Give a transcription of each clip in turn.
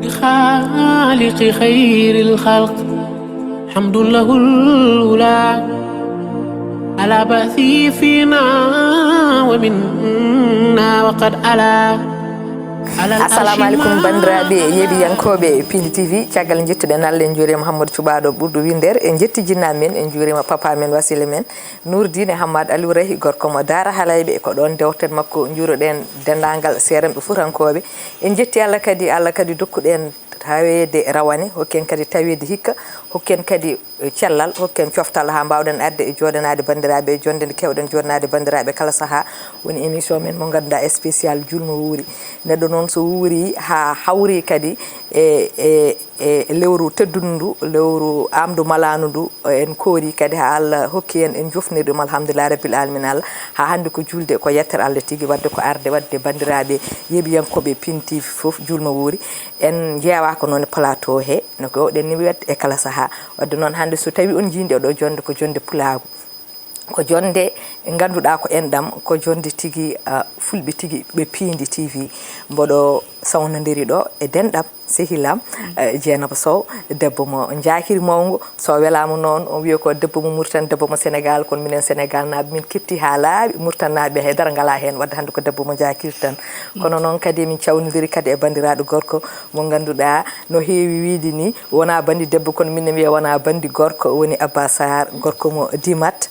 خالق خير الخلق حمد له الأولى على بثي فينا ومنا وقد ألا assalamu alaikum bandiraɓe yeeɓiyankoɓe Pindi TV caggal jettuɗen Allah en juurima Hammadou Thioubado ɓurɗo winder en jetti jinnaɓe men en juurima papa men wasila men Nourdine Hamad Aliou Rahi gorko mo Dara Halayɓe ko ɗon dewten makko juuroɗen dendagal serenɓe fuutankoɓe en jetti Allah kadi dokkuɗen tawede rawane hokken kadi tawede hikka hokken kadi cellal hokken coftal ha mbawɗen arde e joɗanade bandiraɓe e jonde nde kewɗen joɗanade bandiraɓe kala saaha woni émission men mo ganduɗa spécial julmo wuuri neɗɗo noon so wuuri ha hawri kadi e lewru teddundu lewru amdu malanu ndu en koori kadi ha Allah hokki en jofnir ɗum alhamdulillah rabbil alamin Allah ha hande ko julde ko yettere Allah tigui wadde ko arde wadde bandiraɓe yeeɓiyankoɓe Pindi TV foof julmo wuuri en jeewa ko noon plateau he no ko ɗen ni wadde e kala saaha wadde noon hande so tawi on jinde oɗo jonde ko jonde pulago ko jonde ganduɗa ko enɗam ko jonde tigui fulɓe tigui ɓe Pindi TV mboɗo sawnodiri ɗo e denɗam sehilam Dieynaba Sow debbo mo jakiri mawgo so welama noon on wiya ko debbo mo Mauritanie debbo mo Sénégal kono minen Sénégal naɓe min ketti ha laaɓi Mauritanie naɓe haydara ngala hen wadde hande ko debbo mo jakiri tan kono noon kadi min cawnodiri kadi e bandiraɗo gorko mo ganduɗa no heewi wiide ni wona bandi debbo kono min wiya wona bandi gorko woni Abba Sahar gorko mo Dimat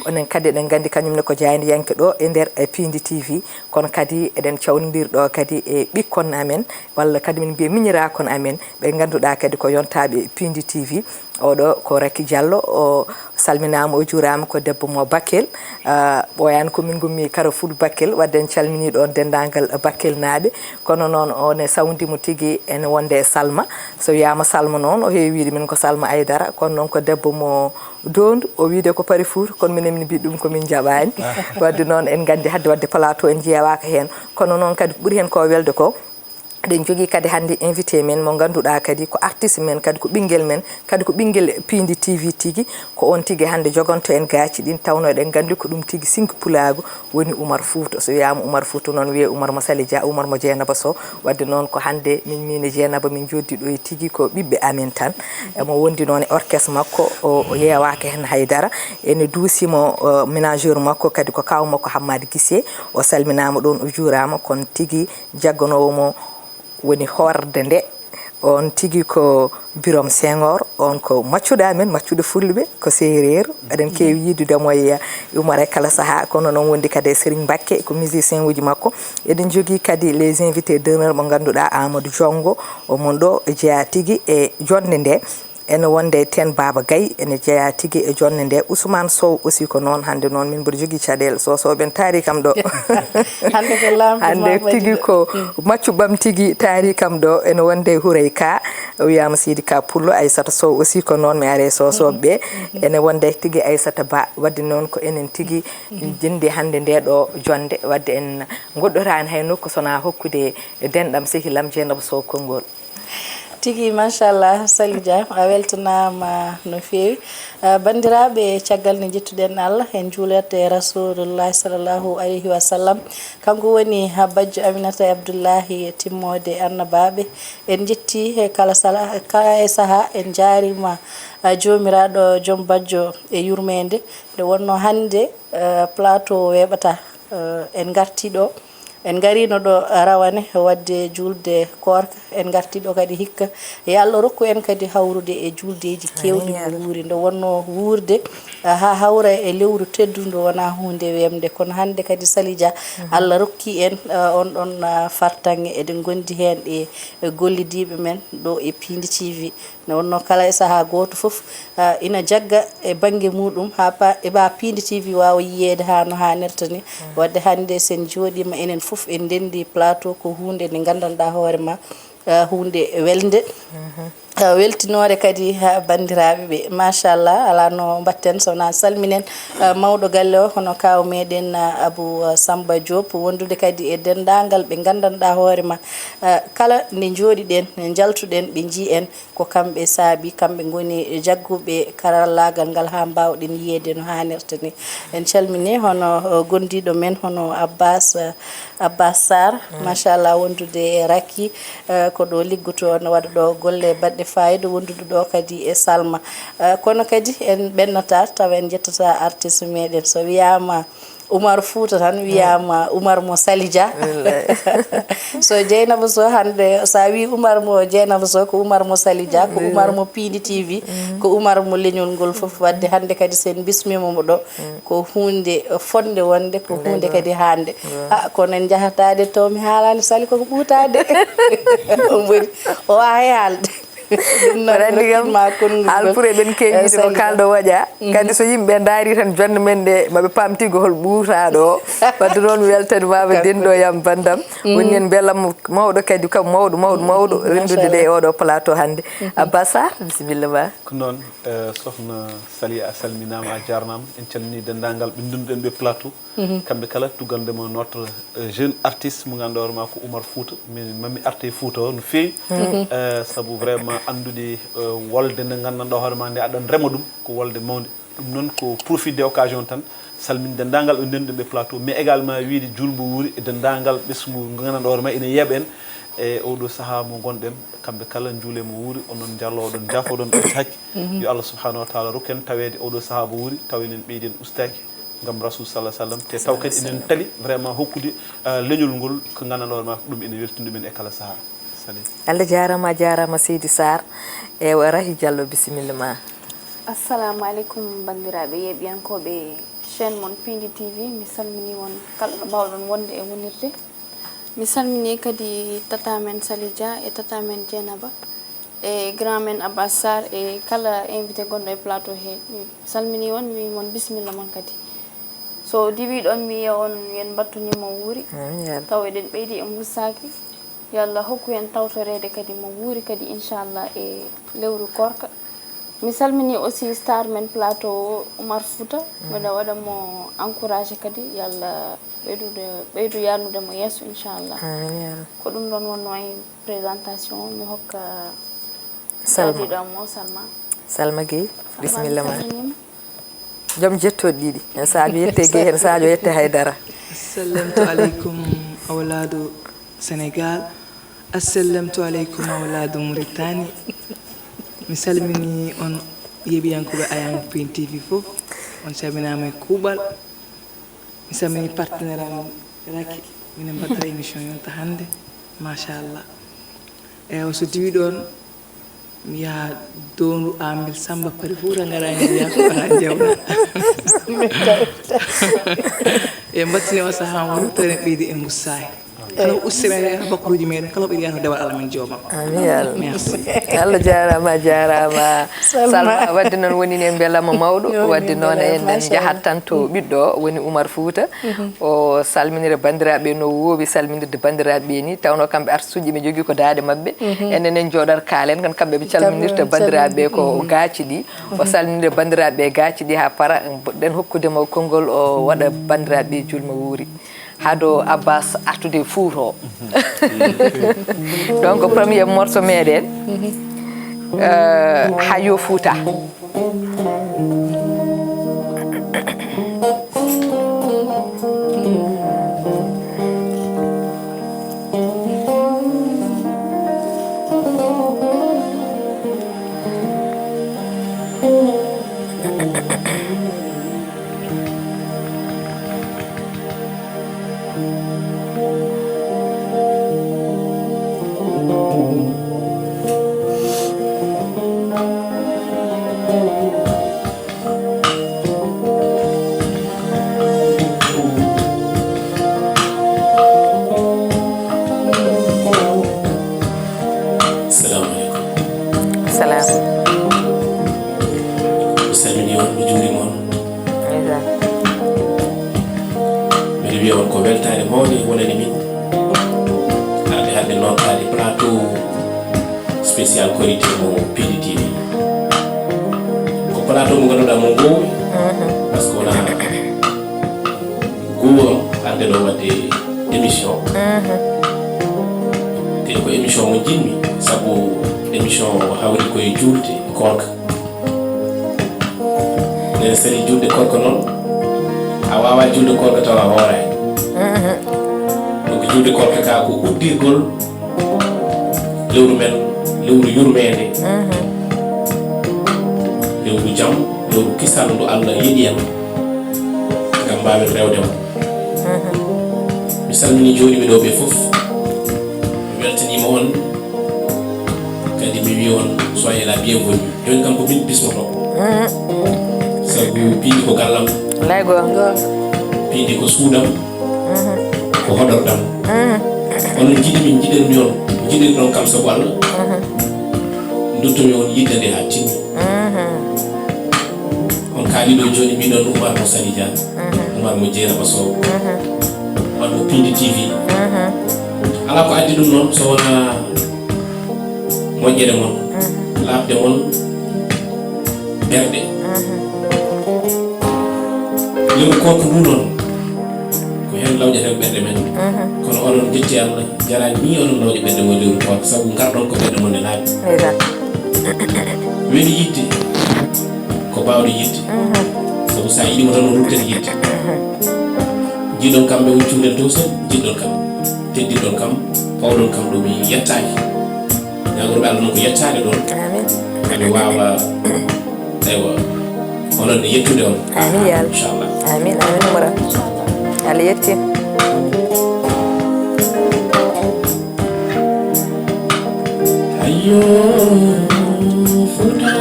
onen kadi eɗen gandi kañumne ko jaydiyanke ɗo e nder Pindi TV kono kadi eɗen cawnodiri ɗo kadi e ɓikkon amen walla kadi min mbiya miñirakon amen ɓe ganduɗa kadi ko yontaɓe Pindi TV oɗo ko Raky Diallo o salminama o juurama ko debbo mo Bakel ɓoyani komin gummi Carrefour Bakel wadde en calmini ɗon dendagal Bakel naaɓe kono noon one sawdimo tigui ene wonde Salma so wiyama Salma noon o heewi wiide min ko Salma Aydara kono noon ko debbo mo Dondu o wiide ko Parifour kono minen min mbi ɗum komin jaɓani wadde noon en gandi hadde wadde plateau en jeewaka hen kono noon kadi ɓuuri hen ko welde ko eɗen jogui kadi hande invité men mo ganduɗa kadi ko artiste men kadi ko ɓinguel men kadi ko ɓinguel Pindi TV tigui ko on tigui hande jogonto en gaaci ɗin tawno eɗen gandi ko ɗum tigui Sink Pulago woni Oumar Fouta so wiyama Oumar Fouta noon wiye Oumar mo Sali Dia Oumar mo Dieynaba Sow wadde noon ko hande min e Dieynaba min joddi ɗo e tigui ko ɓiɓɓe amen tan emo wondi noon e orchestre makko o yewaka hen haydara ene duusimo ménageur makko kadi ko kaw makko Hammadi Guissé o salminama ɗon o juurama kono tigui jagganowomo woni horde nde on tigui ko Birom Senghor on ko maccuɗa men maccuɗo fulɓe ko séréer eɗen kewi yidudemo e Oumar e kala saaha kono noon wondi kadi Serigne Mbacké ko musicien uji makko eɗen jogui kadi les invités d'honneur mo ganduɗa Amadou Diongo omon ɗo jeeya tigui e jonde nde ene wonde ten Baba Gaye ene jeeya tigui e jonde nde Ousmane Sow aussi ko noon hande noon min mboɗo jogui caɗele sosoɓen taari kam ɗo hande tigui ko maccuɓam tigui taari kam ɗo ene wonde Hourey Ka o wiyama Sidi Ka Pullo Aissata Sow aussi ko noon mi are sosoɓeɓe ene wonde tigui Aissata Ba wadde noon ko enen tigui jindi hande nde ɗo jonde wadde en goɗɗorani hay nokku sona hokkude denɗam sehilam Dieynaba Sow konngol tigi machallah Sali Dia a weltanama no fewi bandiraɓe caggal ne jettuɗen Allah en juulete Rasulullah sallallahu alayhi wa sallam kanko woni bajjo Aminata Abdoullahi timmode annabaɓe en jetti e kala saaha en jaarima jomiraɗo joom bajjo e yurmede nde wonno hande plateau weɓata en garti ɗo en garino ɗo rawane wadde julde korka en gartiɗo kadi hikka e Allah rokku en kadi hawrude e juldeji kewɗi wuuri nde wonno wuurde ha hawra e lewru teddundu wona hunde wemde kono hande kadi Sali Dia Allah rokki en on ɗon fartange eɗen gondi hen e gollidiɓe men ɗo e Pindi TV nde wonno kala e saaha goto foof ina jagga e banggue muɗum ha ɓa Pindi TV wawa yiyede ha no hannirta ni wadde hande sen joɗima enen foof en dendi plateau ko hunde nde gandanɗa hoorema hunde welde weltinore kadi bandiraɓe ɓe machallah ala no batten sowna salminen mawɗo galle o hono kaw meɗen Abou Samba Diop wondude kadi e dendagal ɓe gandanɗa hoorema kala nde jooɗiɗen ne jaltuɗen ɓe jii en ko kamɓe saabi kamɓe goni jagguɓe karallagal ngal ha mbawɗen yiyede no hannirta ni en calmini hono gondiɗo men hono Abbas Sarr machallah wondude e Raky ko ɗo liggoto no waɗa ɗo golle baɗɗe fayida wondude ɗo kadi e Salma kono kadi en ɓennata tawa en jettata artiste meɗen so wiyama Oumar Fouta tan wiyama Oumar mo Salija so Dieynaba Sow hande sa wi Oumar mo Dieynaba Sow ko Oumar mo Salija ko Oumar mo Pindi TV ko Oumar mo leñol ngol foof wadde hande kadi sen bismima mo ɗo ko hunde fonde wonde ko hunde kadi hande kono en jahatade to mi haalani Sali koko ɓuutade on woni o wawi haalde randigam halpure ɓen keñide ko kalɗo waƴa kadi so yimɓe daari tan jonde men nde maɓe pamtigo hol ɓuutaɗo o wadde noon mi weltani mama denɗo yam bandam woni en beelam mawɗo kadi kam mawɗo rendude ɗe e oɗo plateau hannde Abbas Sarr bisimilla ma ko noon sohna Sali a salminama a jarnama en calmini dendagal ɓe dunduɗen ɓe plateau kamɓe kala tugandema notre jeune artiste mo ganduɗa hoorema ko Oumar Fouta min mami arte Fouta o no fewi saabu vraiment andude wolde nde gandanɗa hoorema nde aɗon rema ɗum ko wolde mawde ɗum noon ko profit de occasion tan salmini dendagal ɓe denduɗen ɓe plateau mais également wiide julmbo wuuri e dendagal ɓesgu gandanɗa hoorema ene yeeɓen e oɗo saaha mo gonɗen kamɓe kala juule mo wuuri onon jalloɗon jafoɗon ɓe hakki yo Allah subhanahu wa taala rokken tawede oɗo saaha mo wuuri taw enen ɓeyden ustaki gam rasul sallah sallam te taw kadi enen tali vraiment hokkude leñol ngol ko gandanɗa hoorema ɗum ene weltini ɗumen e kala saaha Sali Allah jarama Seydi Sarr e Rahy Diallo bisimilla ma assalamu aleykum bandiraɓe yeɓiyankoɓe chaîne mon Pindi TV mi salmini won kala ɗo mbawɗon wonde e wonirde mi salmini kadi tata men Salija e tata men Dieynaba e grand men Abbas Sarr e kala invité gonɗo e plateau he mi salmini won mi wimon bisimilla mon kadi so diwiɗon mi yiya on yen battunimo wuuri taw eɗen ɓeydi e gussaki yo Allah hokku en tawtorede kadi mo wuuri kadi inchallah e lewru korka mi salmini aussi star men plateau Oumar Fouta mbiɗa waɗa mo encouragé kadi yo Allah ɓeydu yarnude mo yesso inchallah ko ɗum ɗon wonno e présentation mi hokka sadiɗo am o Salma Gueye bisimilla ma joom jettoɗo ɗiɗi hen Sadio yette Gueye hen Sadio yette Haydara assalamtu aleykum awladu Sénégal assalamtu aleykum awladu Mauritanie mi salmini on yeɓiyankoɓe Ayam Pindi TV fof on salminama e kuuɓal mi salmini partenaire am Raky minen mbaɗata émission yonta hannde machallah eyi so diwi ɗon mi yaha dowru Amil Samba Pari Fouta garani wiya ko wona jewna e mbattini o saaha won tawi en ɓeydi en gussaki kala usse men bakkuruji meɗen kala ɓeɗi yato dewal Allah men joomam amin Allah jarama Salma wadde noon woni en beelama mawɗo wadde noon en jahat tan to ɓiɗɗo woni Oumar Fouta o salminira bandiraɓe no wowi salminirde bandiraɓe ni tawno kamɓe artiste uji ɓe jogui ko daade mabɓe enen en jooɗat kaalen kan kamɓe ɓe calminirta bandiraɓe ko gaaci ɗi o salminira bandiraɓe gaaci ɗi ha para ɗen hokkudemo konngol o waɗa bandiraɓe julma wuuri hado Abbas artude Fouta o donc premier morceau meɗen hayo Fouta spécial korité mo PDTV ko plateau mo ganduɗa mo gowi par ce que wona gowam arde ɗo wadde émission te ko émission mo jinmi sabu émission hawri koye julde korka nen sari julde korka noon a wawa julde korka tawa hoorani donc julde korka ka ko uddirgol lewru men lewru yurmede lewru jam lewru kisal ndu Allah yiɗi en ngam mbawen rewde mo mi salmini jooɗiɓe ɗo ɓe fof mi weltanima on kadi mi wi on soyez la bienvenue joni kam ko min bismoto sabu piidi ko gallam lay gonga piidi ko suudam ko hoɗorɗam onon jiɗi min jiɗenmi on jiɗen ɗon kam sabu Allah duttomi on yidde nde ha timmi on kaali ɗo joni mbiɗon Oumar mo Sali Dia Oumar mo Dieynaba Sow Oumar mo PDTV ala ko addi ɗum noon so wona moƴƴere mon laabde mon ɓerɗe lewru korko ndu noon ko hen lawƴaten ɓerɗe men kono onon jetti Allah jarani ni onon lawƴe ɓerɗe mon lewru korko sabu garɗon ko ɓerɗe mon ne laaɓi weli yidde ko bawɗo yidde sabu sa yiɗimo tan o ruttata yidde jiɗon kam ɓe wuccuɗen dow sen jiɗɗon kam teddiɗon kam pawɗon kam ɗo mi yettaki ñagoroɓe Allah noon ko yettade ɗon kadi wawa aywa onon ne yettude on amin ya inchallah amin amin Oumar Allah yetti ayo Fouta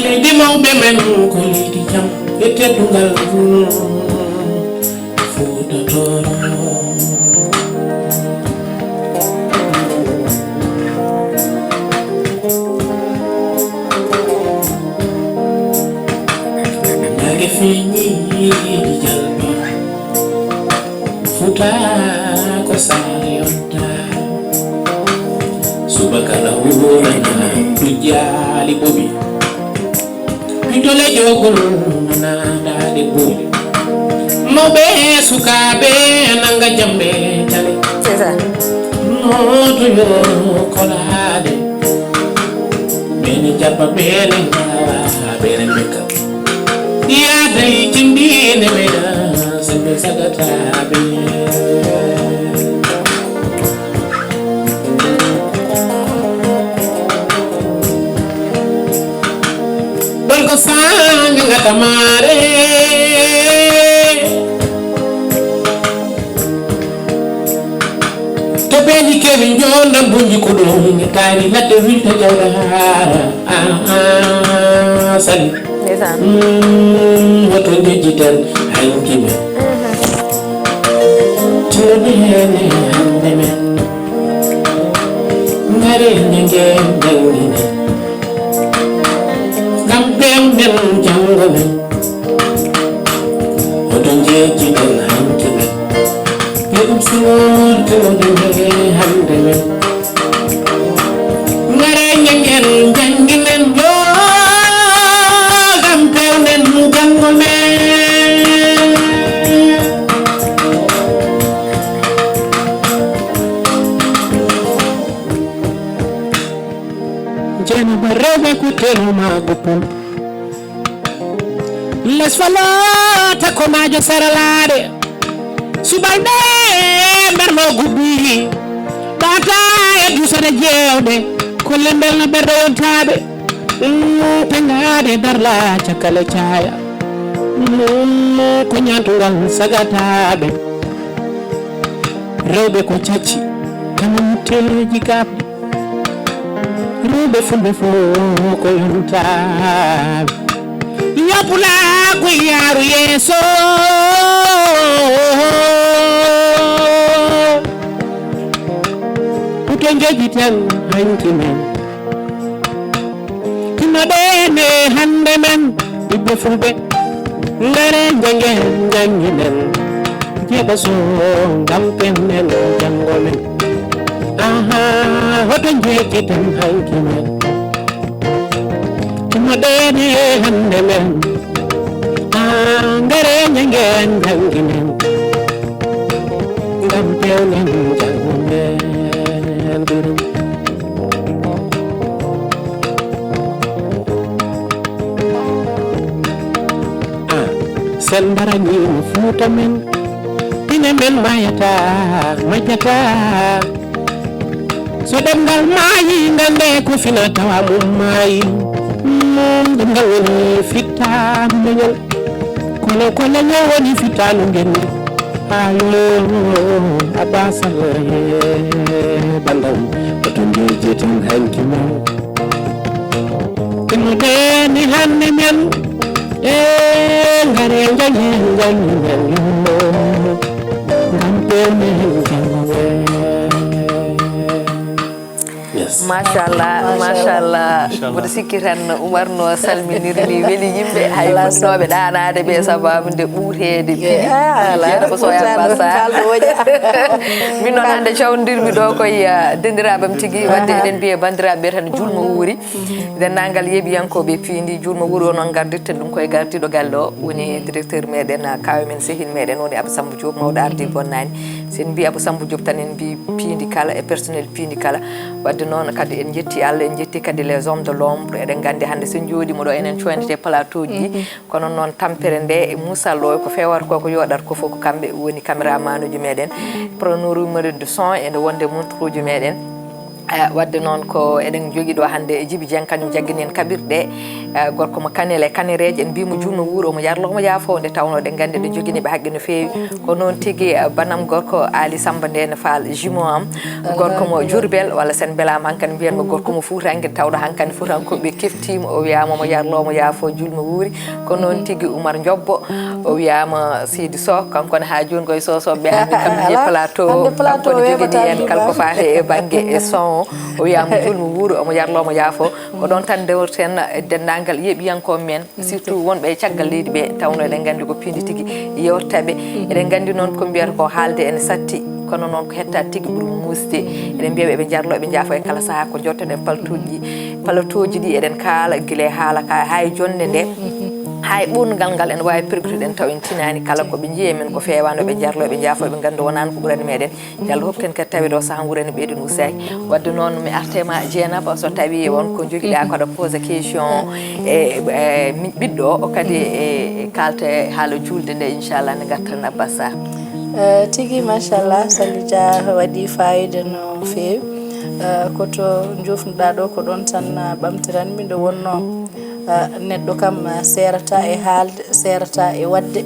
leydi mawɓe men ko leydi jam e teddungal Fouta Toro nage feñi jalbi Fouta ko sayonta subakala wurana dujali bobi pitole jogol nanadade bobi mobe sukabe nanga jambe tale c'est ça noto yo kolade beni jabba beni ngala beni meka ya dai jindine meda sembe sagatabe Dolko sang ngatamare to beni kewi jonda bunji ko do ni tari ladde wilta jawda sali c'est ça woto digital hanki men tobene hande men ngare nge dawine men jango men odon jeji den hande men yedum suwor to de hande men ngare ngen jangi men do gam pewnen jango men jeni barebe kutelu magupul les falata ko majo saralade subalde berno gubbi bata e dusade jewde ko lembel na berdo yontabe tengade darla cakale caya ko nyantungal sagatabe rewbe ko cacci kanum tereji gabde rewbe fulbe fo ko yontabe yapula ko yaru yeso putengeji tan hanki men kina bene hande men bibbe fulbe ngare jangen janginen heɓa so ngam penden janngo men aha hoto jeekitan hanki men moɗene hande men ngare ñangen jangi men ngam penden janngo men durum sen mbaranimo fuuta men ine men mayata majjata so ɗemgal maayi ngande ko fina tawa mum maayi ɗemgal woni fittanu leñol kono ko leñol woni fittanu ngendi ayo abasal bandam oto ndeji tan hanki men ino deni hande men ngare jangen jangen machallah mboɗo sikki tan Oumar no salminirmi weeli yimɓe hay fuɗɗinoɓe ɗanade ɓe sababude ɓuurede piɗijeeɗo ko soya bassa min noon hande cawdirmi ɗo koye dendiraɓam tigui wadde eɗen mbiya bandiraɓe tan julmo wuuri dendagal yeeɓiyankoɓe piindi julmo wuuri o noon gardirta ɗum koye gardiɗo galle o woni directeur meɗen kawe men sehin meɗen woni Abou Samba Diop mawɗo ardi bonnani sen mbi Abou Samba Diop tan en mbi piindi kala e personnel piindi kala wadde noon kadi en jetti Allah en jetti kadi les hommes de l'ombre eɗen gandi hande so jooɗimo ɗo enen coynete plateau ji kono noon tampere nde Moussa Lo ko fewata ko yoɗat ko fof ko kamɓe woni caméraman uji meɗen preneur de son ene wonde montre uji meɗen wadde noon ko eɗen jogui ɗo hande Djiby Dieng kañum jaggini en kaɓirɗe gorko mo kanele kanereje en mbimo julno wuuro omo yarlo omo yaafo nde tawno ɗen gandi ɗe joguiniɓe haqqe no fewi ko noon tigui banam gorko Ali Samba Ndene Fall jumeau am gorko mo Diourbel walla sen belama hankkadi mbiyanmo gorko mo Foutangue tawɗo hankkadi Foutankoɓe keftima o wiyama omo yarlo omo yaafo julmo wuuri ko noon tigui Oumar Diobbo o wiyama Sidi Sow kankone ha joni koye sosoɓe hande kamɓe je plateau kankone jogini en kala ko fate e banggue e son o wiyama julmo wuuro omo yarlo omo yaafo ko ɗon tan dewrten dendagal yeeɓiyankoɓe men surtout wonɓe e caggal leydi ɓe tawno eɗen gandi ko piindi tigui yewtaɓe eɗen gandi noon ko mbiyata ko haalde ene satti kono noon ko hetta tigui ɓuuri musde eɗen mbiyaɓe ɓe jarlo ɓe jaafo e kala saaha ko jottoɗen palatoji ɗi eɗen kaala guila haala ka hay jonde nde hay ɓurngal ngal ene wawi percutude en taw en tinani kala koɓe jiiye men ko fewano ɓe jarlo ɓe jaafo ɓe ganda wonani ko ɓurani meɗen yallah hokken kadi tawi ɗo saaha ɓurani ɓeyden usaki wadde noon mi artema Dieynaba so tawi wonko joguiɗa koɗa pose question e ɓiɗɗo o kadi e kalte haala julde nde inchallah ne gartan Abbas Sarr tigui machallah Salidia waɗi fayida no fewi koto jofnuɗa ɗo ko ɗon tan ɓamtiranmi nde wonno neɗɗo kam serata e haalde serata e wadde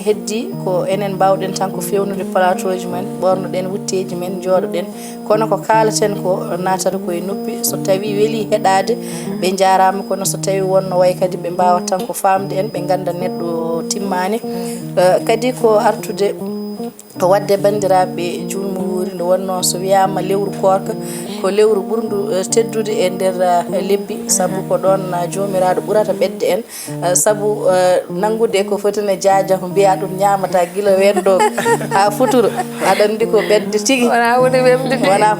heddi ko enen mbawɗen tan ko fewnude plateau ji men ɓornoɗen wutteji men jooɗoɗen kono ko kaalaten ko natata koye noppi so tawi weeli heɗade ɓe jarama kono so tawi wonno way kadi ɓe mbawat tan ko famde en ɓe ganda neɗɗo timmani kadi ko artude wadde bandiraɓe julmo wuuri nde wonno so wiyama lewru korka ko lewru ɓurdu teddude e nder lebbi saabu ko ɗon jomiraɗo ɓurata ɓedde en saabu nangude ko fotine jaaja ko mbiya ɗum ñamata guila wendo ha futuro aɗa andi ko ɓedde tigui wona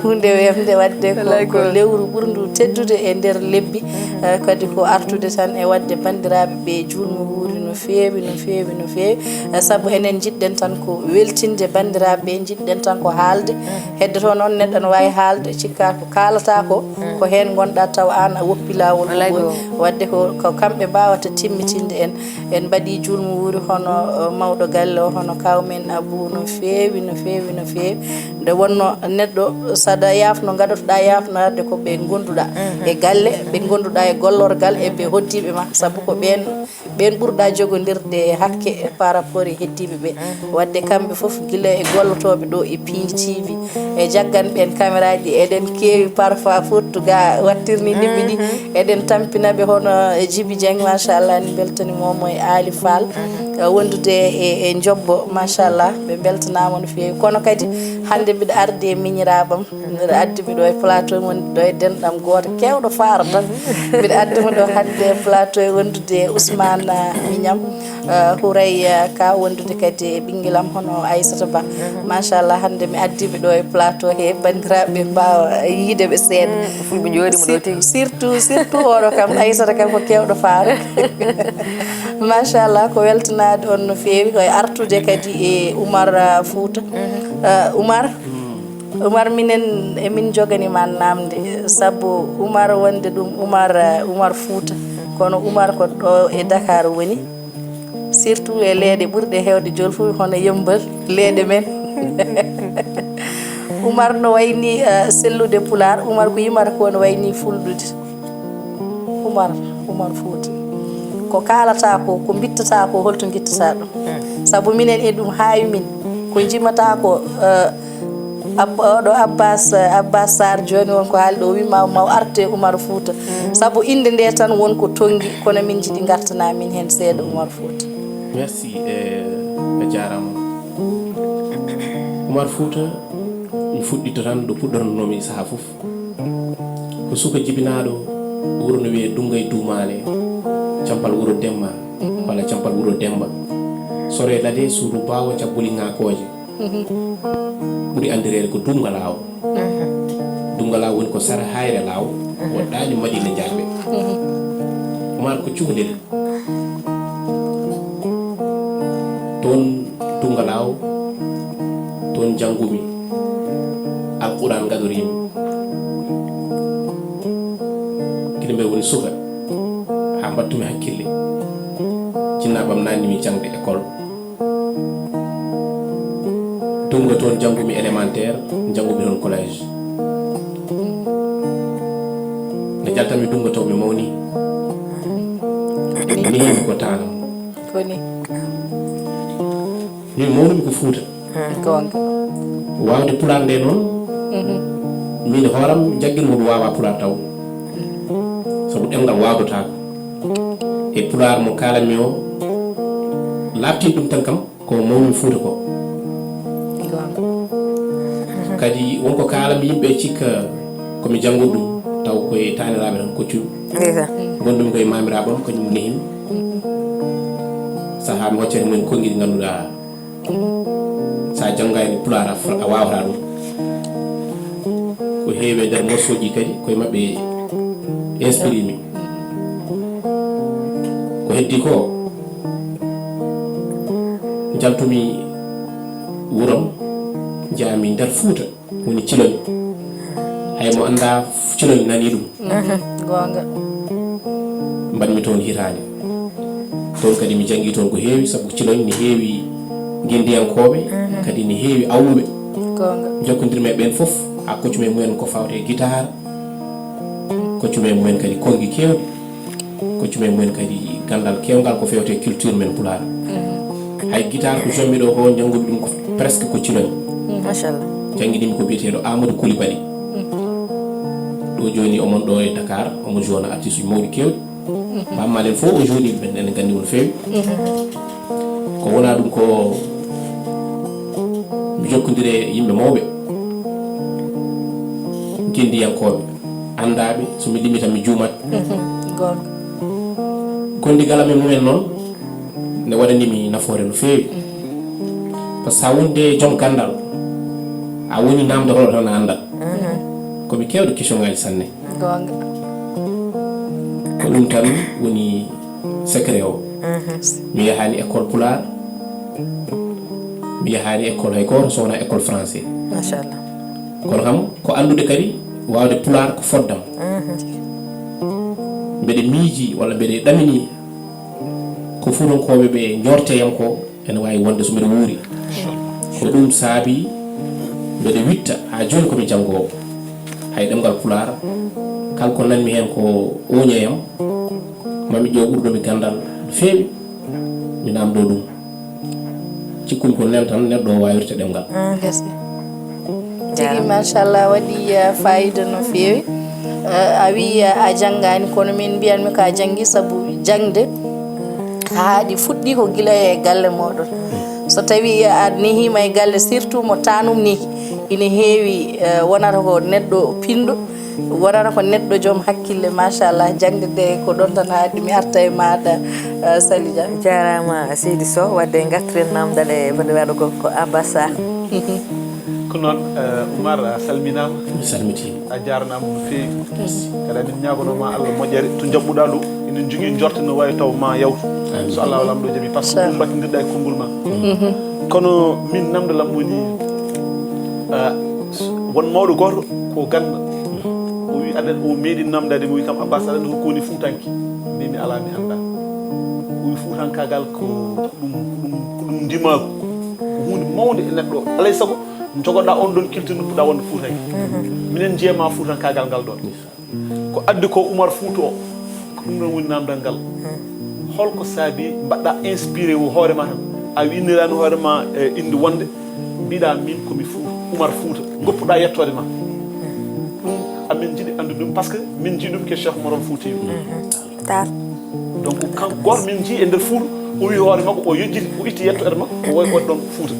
hunde wemde wadde ko lewru ɓurdu teddude e nder lebbi kadi ko artude tan e wadde bandiraɓe ɓe julmo wuuri no fewi no fewi no fewi saabu enen jiɗɗen tan ko weltinde bandiraɓe jiɗɗen tan ko haalde heddoto noon neɗɗo ne wawi haalde cikka ko kalata ko ko hen gonɗa taw an a woppi lawol wadde ko kamɓe mbawata timmitinde en mbaɗi julmo wuuri hono mawɗo galle o hono kawmen Abou no fewi no fewi no fewi nde wonno neɗɗo saɗa yafno gaɗotoɗa yafnade ko ɓe gonduɗa e galle ɓe gonduɗa e gollorgal e ɓe hoddiɓe ma saabu ko ɓen ɓurɗa jogodirde hakke par rapport e heddiɓe ɓe wadde kamɓe foof guila e gollotoɓe ɗo e PTV e jaggan ɓen caméra ji eɗen keewi parfois fottuga wattirni nimmi ɗi eɗen tampinaɓe hono Djiby Dieng machallah ni beltani momo e Ali Fall wondude e jobbo machallah ɓe beltanama no fewi kono kadi hande mbiɗa arde e miñiraɓam mbiɗa addimi ɗo e plateau wonde ɗo e denɗam goto kewɗo faara tan mbiɗa addima ɗo hande e plateau e wondude e Ousmane Mignam Houray ka wondude kadi e ɓinguelam hono Aissata Ba machallah hande mi addimi ɗo e plateau he bandiraɓe mbawa yiideɓe seeɗa fulɓe jooɗima ɗo tigui surtout oɗo kam Aissata kam ko kewɗo faara machallah ko weltanade on no fewi koye artude kadi e Oumar Fouta Oumar minen emin joganima namde saabu Oumar wonde ɗum Oumar Fouta kono Oumar ko ɗo e Dakar woni surtout e leeɗe ɓurɗe hewde jolfuɓe hono Yembal leeɗe men Oumar no wayni sellude Pular Oumar ko yimata ko no wayni fulɗude Oumar Fouta ko kalata ko bittata ko holto guittata ɗum saabu minen e ɗum haawi min ko jimata ko ɗo Abbas Sarr joni wonko haali ɗo wima maw arte Oumar Fouta saabu inde nde tan wonko tongi kono min jiiɗi gartana min hen seeɗa Oumar Fouta. Merci a jarama. Oumar Fouta mi fuɗɗito tan ɗo puɗɗornomi saaha fof ko suka jibinaɗo wuro no wiye Dungay Dumale campal wuro Demba walla campal wuro Demba sore lade suudu bawo cabbuli ngakoje ɓuri andirede ko Dungalaw Dungalaw woni ko sara hayre law woɗɗani Madina Dialɓe Oumar ko cukalel toon Dungalaw toon janggumi alquran gaɗorimi kadi mbeɗa woni suka ha mbattumi hakkille jinnaɓam nannimi jangde école Dunga toon janggumi élémentaire janggumi toon collège nde jaltami Dunga taw mi mawni mi heewi ko tanam koni min mawnumi ko Fouta gonga wawde Pular nde noon min hooram jagguirmoɗo wawa Pular taw sabu ɗemgal wawdotako e Pular mo kalanmi o labtin ɗum tan kam ko mawmi Fouta ko kadi wonko kalammi yimɓe cikka komi janggoɗo ɗum taw koye taniraɓe tan koccuɗum gondumi koye mamiraɓam kañum nehimi saaha mi hoccere mumen konngui ɗi ganduɗa sa janggani Pular a wawata ɗum ko heewi nder morsoji kadi koye mabɓe inspiré mi ko heddi ko jaltumi wuram jaami nder Fouta woni Thilogne hay mo anda Thilogne nani ɗum gonga mbaɗmi toon hitande toon kadi mi jangi toon ko heewi saabu Thilogne ne heewi guendiyankoɓe kadi ne heewi awuɓe gonga jokkodirmi e ɓen foof ha koccume mumen ko fawte guitare koccume mumen kadi kongi kewɗi koccume mumen kadi gandal kewgal ko fewte culture men Pular hay guitare ko jommi ɗo ko jangguɓe ɗum ko presque ko Thilogne machallah jangguinimi ko biyeteɗo Amadou Coulibaly ɗo joni omon ɗo e Dakar omo jona artiste uji mawɗi kewɗi bammalen fof o joni ɓen ene gandi won fewi ko wona ɗum ko mi jokkodire yimɓe mawɓe guendiyankoɓe andaɓe somi limita mi juumat gonga gondigal amen mumen noon ne waɗanimi nafoore no fewi par ce que sa wonde joom gandal a woni namdoroɗo tan a andat komi kewɗo question ngaji sanne gonga ko ɗum tan woni secret o mi yahani école Pular mi yahani école hay goto sowona école français machallah kono kam ko andude kadi wawde Pular ko foddam mbeɗe miiji walla mbeɗe ɗamini ko fuutankoɓe ɓe jorteyam ko ene wawi wonde so mbeɗa wuuri ko ɗum saabi mbeɗe witta ha joni komi janggowo hay ɗemgal Pular kala ko nanmi hen ko oñeyam mami ƴeew ɓurɗomi gandal no fewi mi namdo ɗum cikkumi ko nen tan neɗɗo o wawirte ɗemgal tigi machallah waɗi fayida no feewi a wi a janggani kono min mbiyanmi ko a janggi saabu jangde haaɗi fuɗɗi ko gila e galle moɗon so tawi a nehima e galle surtout mo tanum ni ina heewi wonata ko neɗɗo pinɗo wonata ko neɗɗo joom hakkille machallah jangde de ko ɗon tan haaɗi mi arta e maɗa Sali Dia jarama seydi Sow wadde gartiren namdal e bandiraɗo ko Abassa ko noon Oumar a salminama mi salmiti a jarnama no feewi kadi min ñagonoma Allah moƴƴere to jabɓuɗa ɗo enen jogui jorte no wawi taw ma yawtu so Allah walam ɗo jaaɓi par ce que ɗum battidirɗa e konngol ma kono min namdalam woni won mawɗo goto ko ganda o wi aɗa o meeɗi namdade mo wi kam Abbas aɗa ko woni fuutanki mbimi ala mi anda o wi fuutankagal ko ɗum ndimagu ko hunde mawde e neɗɗo alay saago jogoɗa on ɗon kilti nuppuɗa wonde fuutanki minen jeyama fuutankagal ngal ɗon ko addi ko Oumar Fouta o ko ɗum ɗon woni namdal ngal holko saabi mbaɗɗa inspiré wo hoorema tan a winnirani hoorema e inde wonde mbiɗa min komi Oumar Fouta goppuɗa yettode ma ɗum amin jiiɗi andude ɗum par ce que min jii ɗum ke Cheikh Oumar Fouta tar donc kan goto min jii e nder Fouta o wi hoore makko o yejjiti o itti yettode makko o woy oɗon Fouta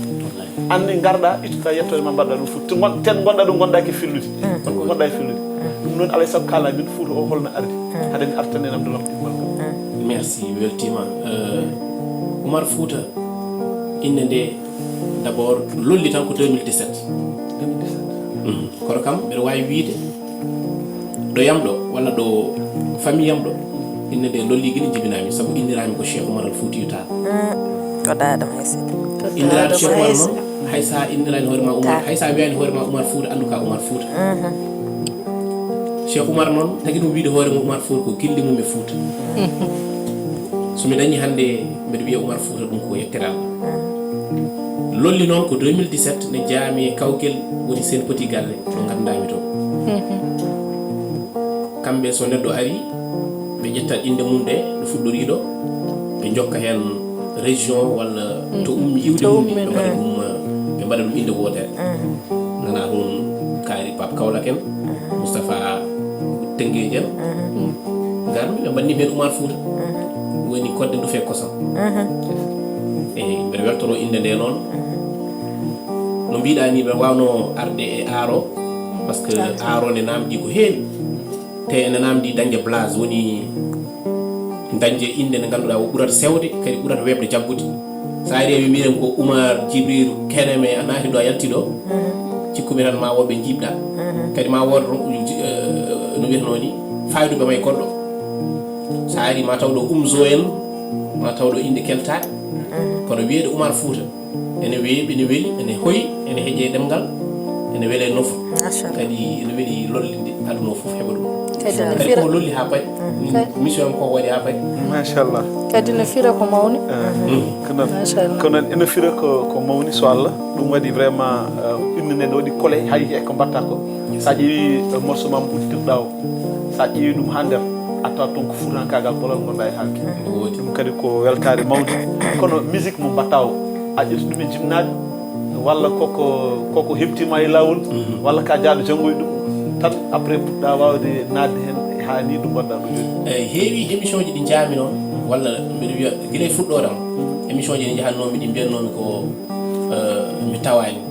anne garɗa ittata yettode ma mbaɗɗa ɗum Fouta ten gonɗa ɗo gonɗa ke fillude ko gonɗa e fillude ɗum noon alay saago kala min Fouta o holno ardi haɗa mi artane namdolam ɗimmal ngal merci weltima Oumar Fouta inde nde d' abord lolli tan ko 2017 kono kam mbeɗa wawi wiide ɗo yam ɗo walla ɗo famille yam ɗo inde nde lolli guila jibinami saabu innirami ko Cheikh Oumar al Foutiyou Tall ko dadam haysi innirami Cheikh Oumar noon haysa innirani hoorema Oumar haysa wiyani hoorema Oumar Fouta andu ka Oumar Fouta Cheikh Oumar noon tagui ɗum wiide hoorema Oumar Fouta ko gilli mum e Fouta somi dañi hande mbeɗa wiya Oumar Fouta ɗum ko yettere Allah lolli noon ko 2017 ne jaami e kawgel woni sen petit galle ɗo gandami to kamɓe so neɗɗo ari ɓe ƴettat inde mum ɗe ɗo fuɗɗori ɗo ɓe jokka hen région walla to ummi iwde mum ɓe mbaɗa ɗum inde wotere nana ɗum kaari Pape Kaolack en Moustapha Tengueji en garmi ɓe mbanni hen Oumar Fouta woni kodde ndu fe kosam eyi mbeɗa weltono inde nde noon no mbiɗa ni mbeɗa wawno arde e aaro par ce que aaro nde namdi ko heewi te ene namdi dañde blase woni dañde inde nde ganduɗa o ɓurata sewde kadi ɓurata webde jaggude sa ari wi mbiɗen ko Oumar Djibril Keneme a naati ɗo a yalti ɗo cikkumi tan ma woɓe jiibɗa kadi ma woda no wiyatno ni fayduɓe may goɗɗo sa ari ma taw ɗo Oumzo en ma taw ɗo inde keltade kono wiyeede Oumar Fouta ene weeɓi ene weeli ene hoyi ene heeƴe ɗemgal ene weele nofa kadi ene weeli lollinde aduna o fof heɓa ɗum kadi ko lolli ha payi mission am ko waɗi ha payi machallah kadi no fira ko mawni ko noon ene fira ko mawni so Allah ɗum waɗi vraiment inde nde ne waɗi kole hay e ko mbatta ko sa ƴeewi morceau mam udditirɗa o sa ƴeewi ɗum ha nder a tawat toon ko fuutankagal ɓolal gonɗa e halki ɗum kadi ko weltare mawde kono musique mo mbatta o a ƴetti ɗum e jimnaɗe walla koko heptima e lawol walla ka jaaɗo janggoye ɗum tan après puɗɗa wawde nadde hen ha ni ɗum mbaɗɗa ɗum joni eyyi heewi émission ji ɗi jaami noon walla mbiɗa wiya guila e fuɗɗoram émission ji ɗi jahannomi ɗi mbiyannomi ko mi tawani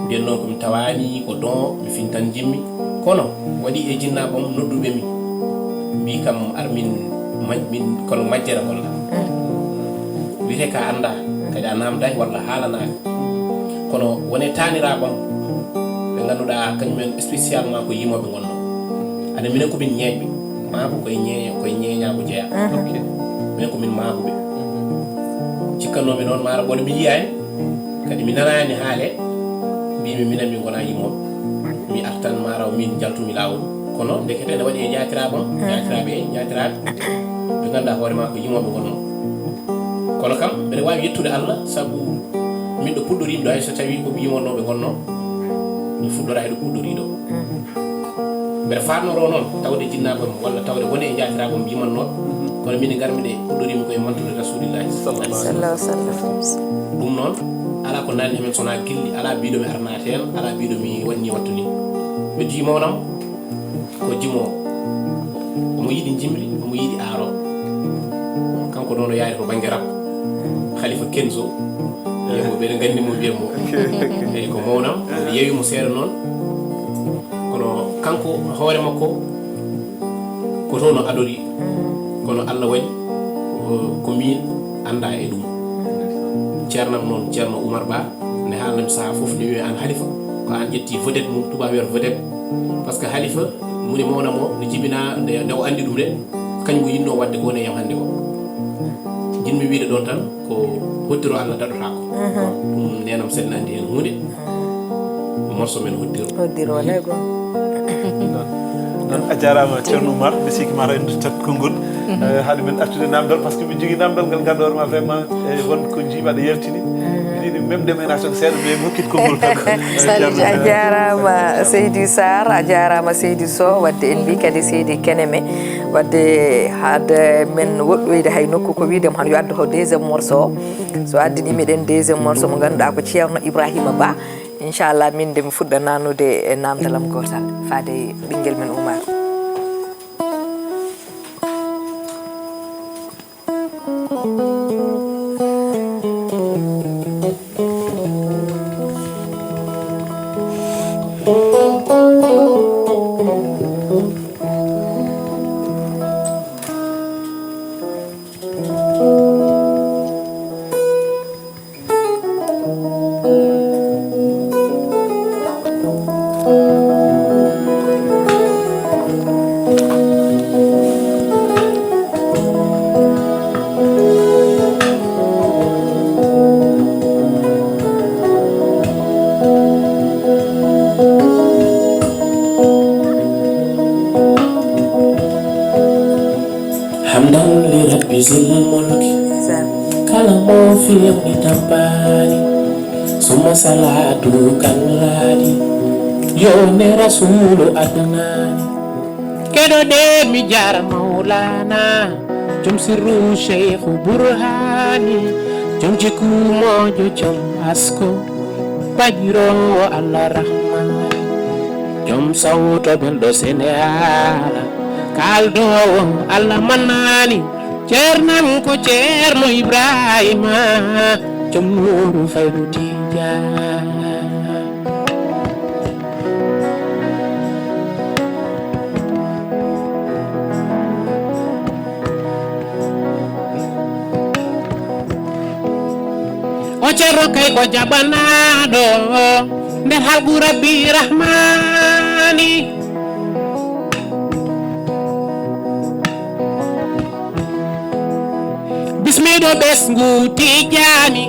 mbiyannomi komi tawani ko don mi fin tan jimmi kono waɗi e jinnaɓam nodduɓe mi mbi kam ar min kono majjere golla wiyete ka anda kadi a namdaki walla haalanaki kono wone taniraɓam ɓe ganduɗa kañumen spécialement ko yimoɓe gonno ane minen komin ñeeɓe maako koye ñeeñako jeeya minen komin maakoɓe cikkanomi noon maara ɓoɗo mi yiyani kadi mi nanani haale mbimi minen min gona yimoɓe mi artan maraw min jaltumi lawol kono ndekete ene waɗi e ñaatiraɓam ñaatiraɓe ɓe ganduɗa hoorema ko yimoɓe gonno kono kam mbeɗa wawi yettude Allah saabu min ɗo puɗɗorimi ɗo hay so tawi ko yimonoɓe gonno mi fuɗɗora heɗo puɗɗoriɗo mbeɗa fatnoro noon tawde jinnaɓam walla tawde woni e jaatiraɓam yimannoɓe kono min garmi ɗe puɗɗorimi koye mantude rasulillahi sallallahu alaihi wasallam ɗum noon ala ko nani men sona gilli ala biido mi arnatel ala biido mi wanni wattu ni be ji mawnam ko jimo mo yidi jimri mo yidi aro kanko nono yaari ko bangi rap khalifa kenzo yemo be ngandi mo biemo e ko mawnam yewi mo seeda non kono kanko hoore makko ko tono adori kono Allah wani ko min anda e dum ceernam non ceerno Oumar Ba ne haalnam sa fof ni wi an halifa ko an jetti vedette mum tuba wer vedette parce que halifa muni mawna mo ni jibina ne o andi dum de kanyum ko yinno wadde ko ne yam hande ko jinmi wiide don tan ko hoddiro Allah dadota ko nenam sen andi en hunde morso men hoddiro lay go non a jarama ceerno Oumar bisiki ma rendu tat kongol haali men artude namdal par ce que mi jogui namdal ngal gandoorma vraiment e won ko jiibaɗo yaltini miɗiɗi même déménation seeɗa mais mokkit kongol a jarama Seydou Sarr a jarama Seydou Sow wadde en mbi kadi Seydi Keneme wadde haade men woɗɗoyde hay nokku ko wiidema han yo addu ho deuxiéme morceau so addini miɗen deuxiéme morceau mo ganduɗa ko ceerno Ibrahima Ba inchallah min de mi fuɗɗa nanude e namdalam gotal faade ɓinguel men Oumar. salatu kanradi yo ne rasulu adnani kedo de mi jar maulana jom sirru sheikh burhani jom jiku mojo jom asko pajiro Allah rahman jom sawto beldo seneala kaldo Allah manani cernam ko cerno Ibrahima jom nuru faydu tijaan o cerno kay ko jabanado nder halgu rabbi rahmani bismiɗo ɓesngu tijani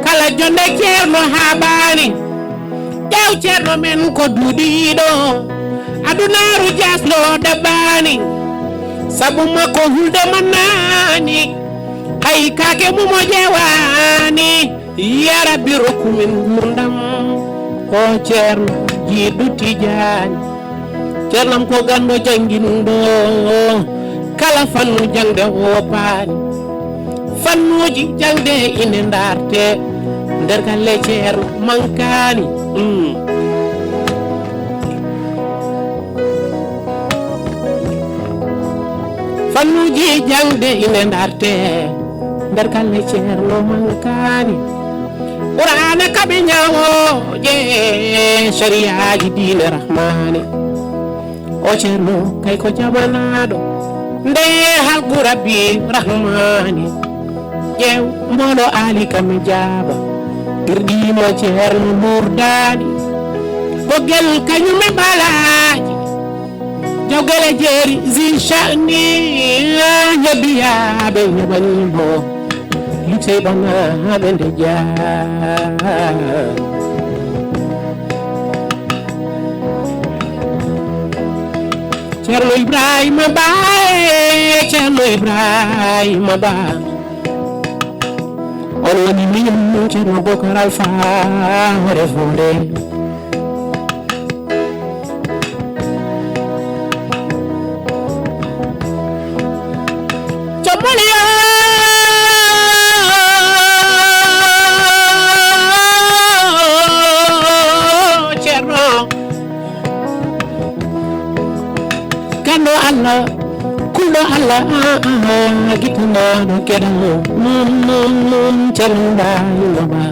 kala jonde ceerno habani ƴew ceerno men ko duuɗiɗo adunaru jaslo dabbani sabu makko hulde mannani hay kake mumo ƴewani ya rabbi rokku min gurdam o ceerno jiɗɗo tijani ceernam ko gando janguinɗo kala fannu jangde hoopani fannuji jangde ine ndarte nder galle ceerno mankani fannuji jangde ine ndarte nder galle ceerno mankani qur'ana kaɓe ñawoje shariaji dine rahmani o ceerno kay ko jamanaɗo nde halgu rabbi rahmani ƴew mbolo ali kam jaaba irɗima ceerno murdani ɓoggel kañume ɓalaji jawgele jeeri zinchani ñabiyaɓe ñaɓanimo yitey ɓanaɓe nde jaa ceerno Ibrahima Ba ceerno Ibrahima Ba on woni min ceerno Bokar Alpha hore fonde Allah kulo Allah gitna no kedamo chalunda yulaba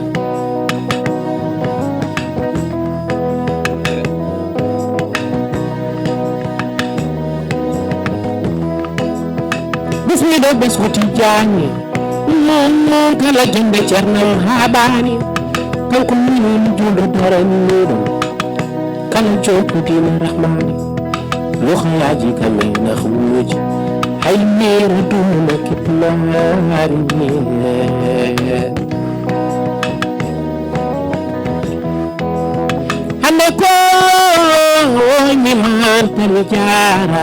bismido beswati jani kala jende cerna habani kanko min jundo darani kala jokuti rahmani lo khayaji kamina khuj hay miru duna kiplari hande ko ni man tanjara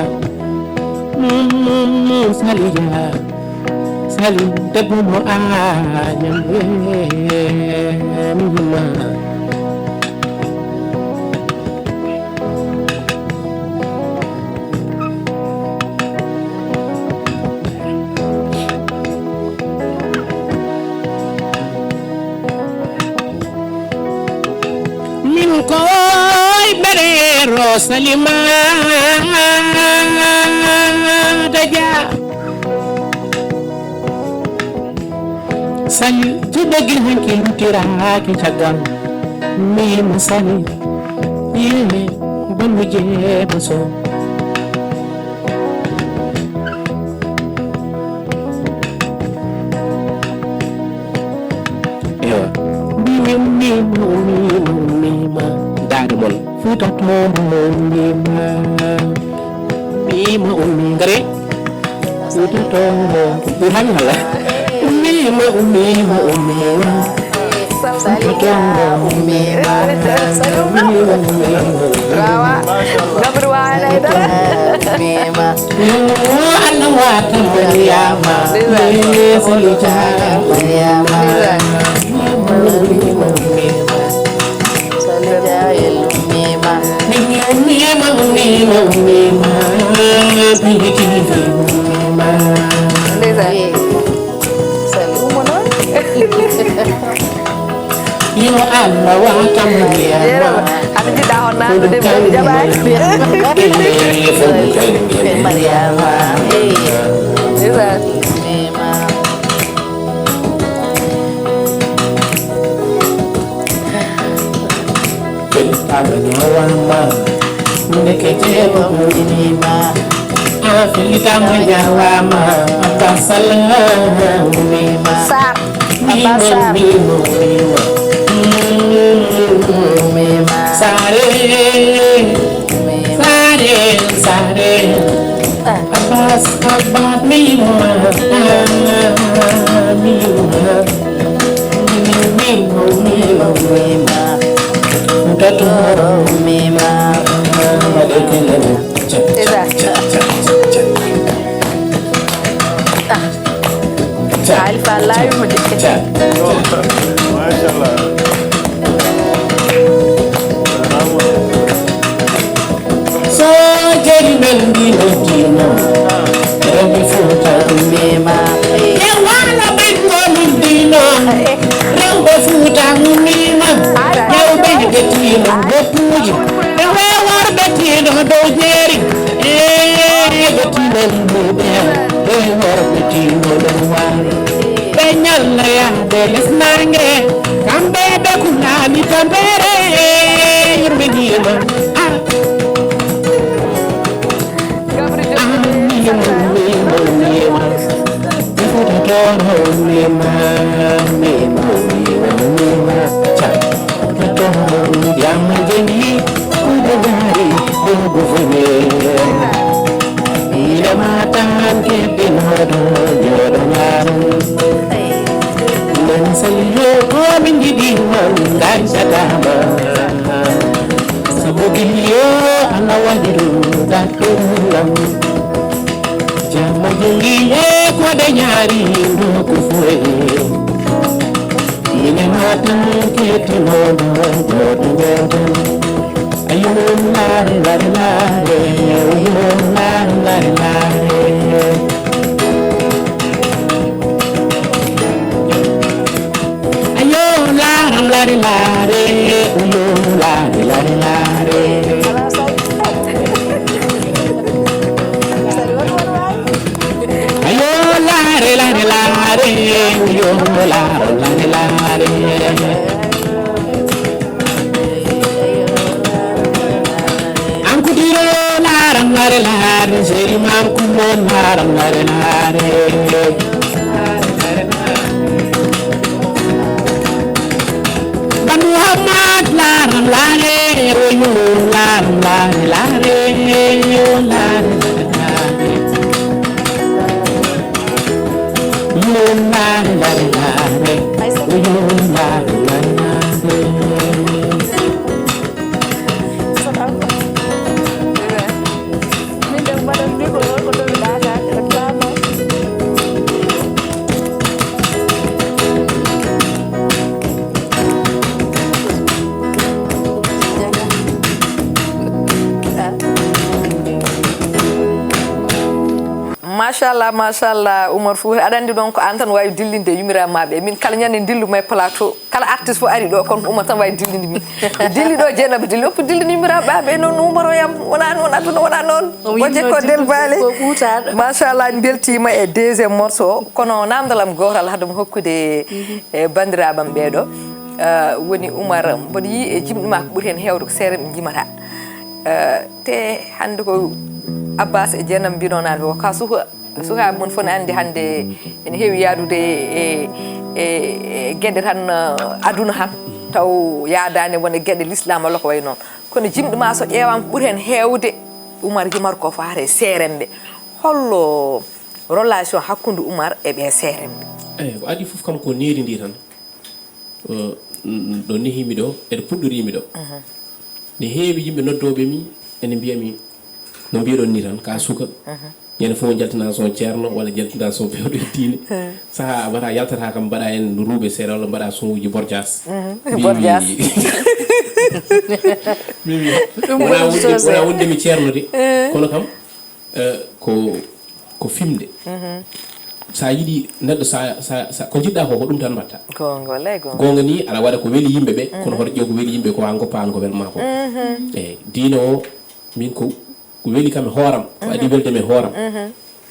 salija salim debu mo anyam mima min koy berero salima daja sali tudagi hanki lutira ki chagal mi musali yeme bamuje baso yo mi dadumol futa to mi ngare futa to buhan hala mi Rawa, nggak berwarna itu. Allah wata Maryama, Salija Maryama, Salija Elumima, Yo Allah wata Maryama, ada di tahun nanti di jabat. Maryama, Elumima. Filtamanyawama, ndeketema Maryama, filtamanyawama, apasalamuma, Sak, Sare, Abbas, Mima, Alfa live Mashallah. so jeri mendi notino rebi futa mema e wala bengo mundino rebi futa mema rebi betino bopuji rebi war betino do jeri betino mbe rebi war betino do wari benyal na ya deles nange kambe be kunani tambere yurmedina Jama jengi kwa de nyari ndo kufue Mine matan kete mono jodu jodu Ayun lare lare lare Ayun lare lare lare Ayun lare lare lare Ayun lare lare lare seri mam kumon haram nare nare Banu Hamad laram lare oyo laram lare lare yo lare lare yo lare lare lare oyo lare lare machallah Oumar Fouta aɗa andi ɗon ko an tan wawi dillinde yummiraɓe min kala ñande dilluma e plateau kala artiste fof ari ɗo kono Oumar tan wawi dillinde min dilli ɗo Dieynaba dilli oppo dillinde yummiraɓe noon Oumar o yam wona noon aduna wona noon gojje ko del baale machallah en beltima e deuxiéme morceau kono namdalam gotal haademo hokkude e bandiraɓam ɓeɗo woni Oumar mboɗo yi e jimɗuma ko ɓuuri hen hewde ko seere ɓe jimata te hande ko Abbas e Dieynaba mbino nane ko ka sukaɓe mon fof ne andi hande ene heewi yaadude e gueɗe tan aduna han taw yaadani wona gueɗe l'islam walla ko way noon kono jimɗi ma so ƴeewama ko ɓuuri hen heewde Oumar yimar ko faate seeremɓe hollo relation hakkude Oumar e ɓe seeremɓe ko adi fof kam ko needi ndi tan ɗo nehimi ɗo eɗo puɗɗorimi ɗo ne heewi yimɓe noddoɓe mi ene mbiyami no mbiɗon ni tan ka suka ñande fof jaltina son ceerno walla jaltina son pewɗo e diine saaha mbaɗa yaltata kam mbaɗa en ruuɓe seeɗa walla mbaɗa son uji bordias wona wondemi ceerno de kono kam ko fimde sa yiiɗi neɗɗo sa ko jiɗɗa ko ɗum tan mbatta gonga ni aɗa waɗa ko weeli yimɓeɓe kono hoto ƴeew ko weeli yimɓe ko ha goppa an ko welma ko eyyi diine o min ko weeli kam e hooram ko adi welde me hooram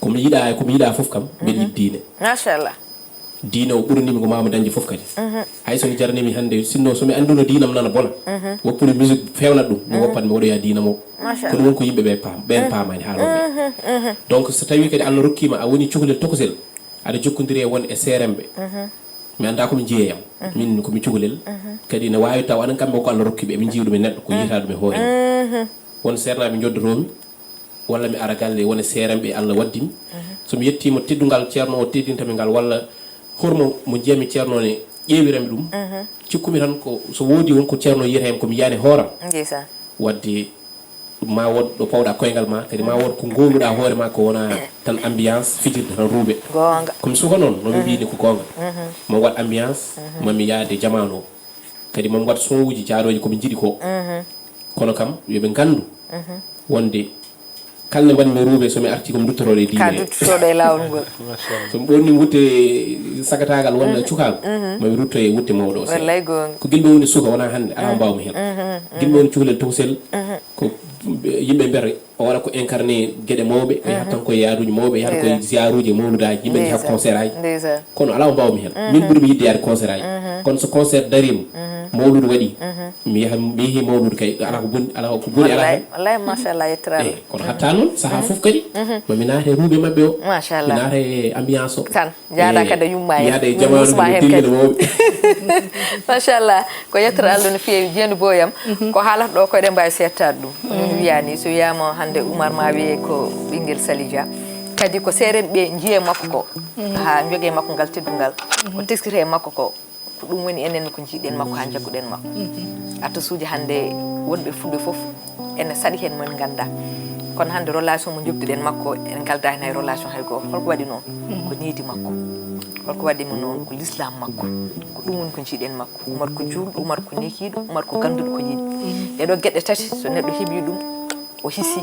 komi yiɗa fof kam mbeɗa yiɗi diine machallah diine o ɓuranimi ko mama dañde fof kadi hay somi jarnimi hande sinno somi anduno diinam nana bona woppude musique fewnat ɗum mi woppat mi waɗoya diina mo kono wonko yimɓeɓe ɓen paamani haaloɓe donc so tawi kadi Allah rokkima a woni cukalel tokosel aɗa jokkodiri e won e seeremɓe mi anda komi jeeyam min komi cukalel kadi ne wawi taw aɗan kamɓe ko Allah rokkiɓe eɓe jiiɗum e neɗɗo ko yiyata ɗum e hoore won seernaɓe joddoromi walla mi ara galle wona seeremɓe Allah waddimi somi yettima teddugal ceerno o teddintami ngal walla hormo mo jiyami ceerno ne ƴeewirami ɗum cikkumi tan ko so woodi wonko ceerno yiyata hen komi yiyani hooram wadde ma wod ɗo pawɗa koyngal ma kadi ma wod ko gonnuɗa hoore ma ko wona tan ambiance fijirde tan ruuɓe komi suka noon nomi mbini ko gonga mo waɗ ambiance mami yaade jamanu o kadi mami waɗ son uji jaaɗoji komi jiiɗi ko kono kam yoɓe gandu wonde kalne mbanmi ruuɓe somi arti komi duttoroɗo e diine duttoɗo e lawol ngol somi ɓonni wutte sagatagal walla cukago mami rutto e wutte mawɗo o wallay gonga ko guilɓe woni suka wona hande ala mbawmi hen guilɓe woni cukalel tokosel ko yimɓe mbiyata o waɗa ko incarné gueɗe mawɓe o yahat tan koye yaaruji mawɓe yahata koye ziaruji e mawludaji yimɓe jaha concert aji kono ala mbawmi hen min ɓuurimi yidde yaade concert aji kono so concert darima mawludu waɗi mi yeehi mawludu kay ala ko boni ala hen wallay machallah yettiraɗo kono hatta noon saaha foof kadi mami naate ruuɓe mabɓe o mi naata e ambiance o tan jaada kadi yumma hen yaade jamanu dillino mawɓe machallah ko yettata Allah no feewi Dieynaba boyam ko haalata ɗo koɗe mbawi settade ɗum min wiyani so wiyama hande Oumar ma wiye ko ɓinguel Sally Dia kadi ko seerenɓe jiiye makko ko ha jogue makko ngal teddungal ko teskite makko ko ɗum woni enen ko jiiɗen makko ha jagguɗen makko artiste uji hande wonɓe fulɓe foof ene saaɗi hen mon ganda kono hande relation mo joktuɗen makko en galda hen hay relation hay goto holko waɗi noon ko needi makko holko waɗimo noon ko l'islam makko ko ɗum woni ko jiiɗen makko Oumar ko julɗo Oumar ko nekiɗo Oumar ko ganduɗo ko yiiɗi ɗeɗo gueɗe tati so neɗɗo heeɓi ɗum o hissi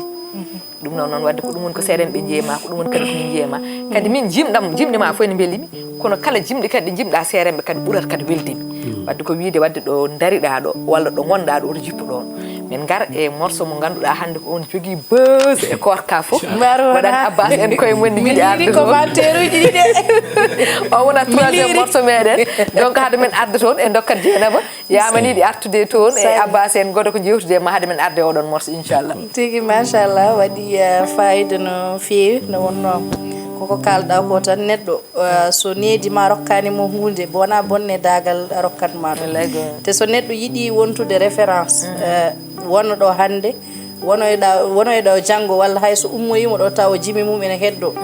ɗum noon wadde ko ɗum woni ko seerenɓe jeeyama ko ɗum woni kadi ko min jeeyama kadi min jimɗi ma fof ene beelimi kono kala jimɗi kadi ɗi jimɗa seeremɓe kadi ɓuurata kadi weldemi wadde ko wiide wadde ɗo dariɗa ɗo walla ɗo gonɗa ɗo oto jippu ɗon min ngar e morceau mo ganduɗa hande ko on jogui buzz e korka fof waɗan Abbas en koye mon yiɗi arde commentaire uji ɗi de o wona troisiéme morceau meɗen donc hade men arde toon e dokkat Dieynaba yamaniɗi artude toon e Abbas en goto ko jewtude ma hade men arde oɗon morceau inchallah tigi machallah waɗi fayida no feewi no wonno koko kalɗa ko tan neɗɗo so needima rokkani mo hunde wona bonne dagal rokkatma ɗum te so neɗɗo yiiɗi wontude référence wonno ɗo hande wonoyɗo janggo walla hay so ummoyimo ɗo taw jimi mum ene heddo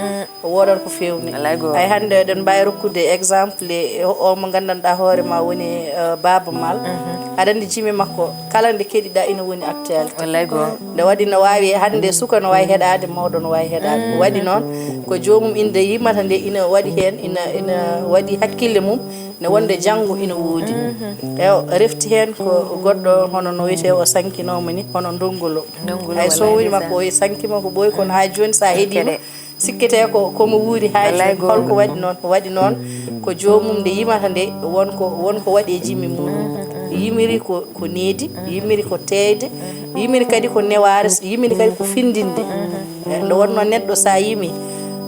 wodat ko fewni ay hande eɗen mbawi rokkude exemple o mo gandanɗa hoore ma woni Baba Mal aɗa andi jimi makko kala nde keɗiɗa ina woni actualité nde waɗi no wawi hande suka no wawi heɗade mawɗo no wawi heɗade waɗi noon ko jomum inde yimata nde ina waɗi hen ina waɗi hakkille mum ne wonde janggo ina woodi e refti hen ko goɗɗo hono no wiyete o sankinoma ni hono ndongolo ay so woni makko o sankima ko ɓooyi kono ha joni sa heeɗima sikkete komo wuuri haji holko waɗi noon ko jomum nde yimata nde wonko waɗi e jimmi muɗum yimiri ko needi yimiri ko teyde yimiri kadi ko neware yimiri kadi ko findinde nde wonno neɗɗo sa yimi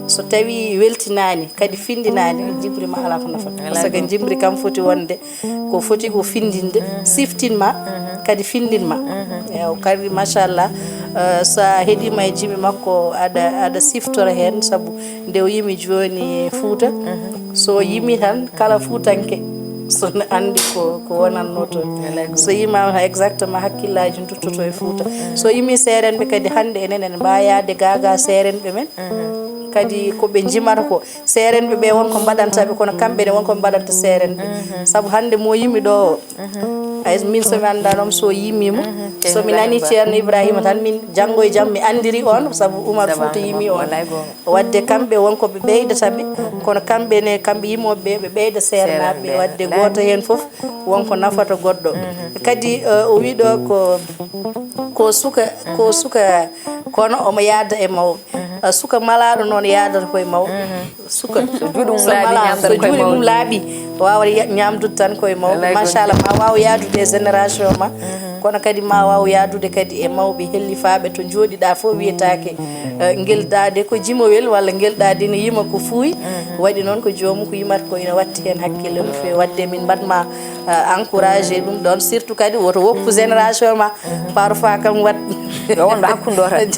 so tawi weltinani kadi findinani jibri ma ala ko nafata par ce que jibri kam foti wonde ko foti ko findinde siftinma kadi findinma ew kadi machallah sa heeɗima e jimi makko aɗa siftora hen saabu nde o yimi joni Fouta so yimi tan kala Foutanke so andi ko wonanno toon so yimama exactement hakkillaji duttoto e Fouta so yimi serenɓe kadi hande enen en mbayade gaga serenɓe men kadi koɓe jimata ko serenɓe ɓe wonko mbaɗantaɓe kono kamɓe ne wonko mbaɗanta serenɓe saabu hande mo yimi ɗo ay min somi andanoma so yimima somi nani ceerno Ibrahima tan min janggo e jaam mi andiri on saabu Oumar Fouta yimi on wadde kamɓe wonkoɓe ɓeydataɓe kono kamɓe yimoɓeɓe ɓe ɓeyda serenaɓe wadde goto hen foof wonko nafata goɗɗo kadi o wiɗo ko suka kono omo yaada e mawɓe suka malaɗo noon yadata koye mawɓe suka so juuɗe mum laaɓi wawa ñamdude tan koye mawɓe machallah ma waw yadude e génération ma kono kadi ma waw yadude kadi e mawɓe hellifaɓe to jooɗiɗa fof wiyetake gueldade ko jimowel walla gueldade ne yima ko fuuyi waɗi noon ko jomum ko yimata ko ina watti hen hakkille no fewi wadde min mbatma encouragé ɗum ɗon surtout kadi woto woppu génération ma parfois kam wat yo wonɗo hakkude o tan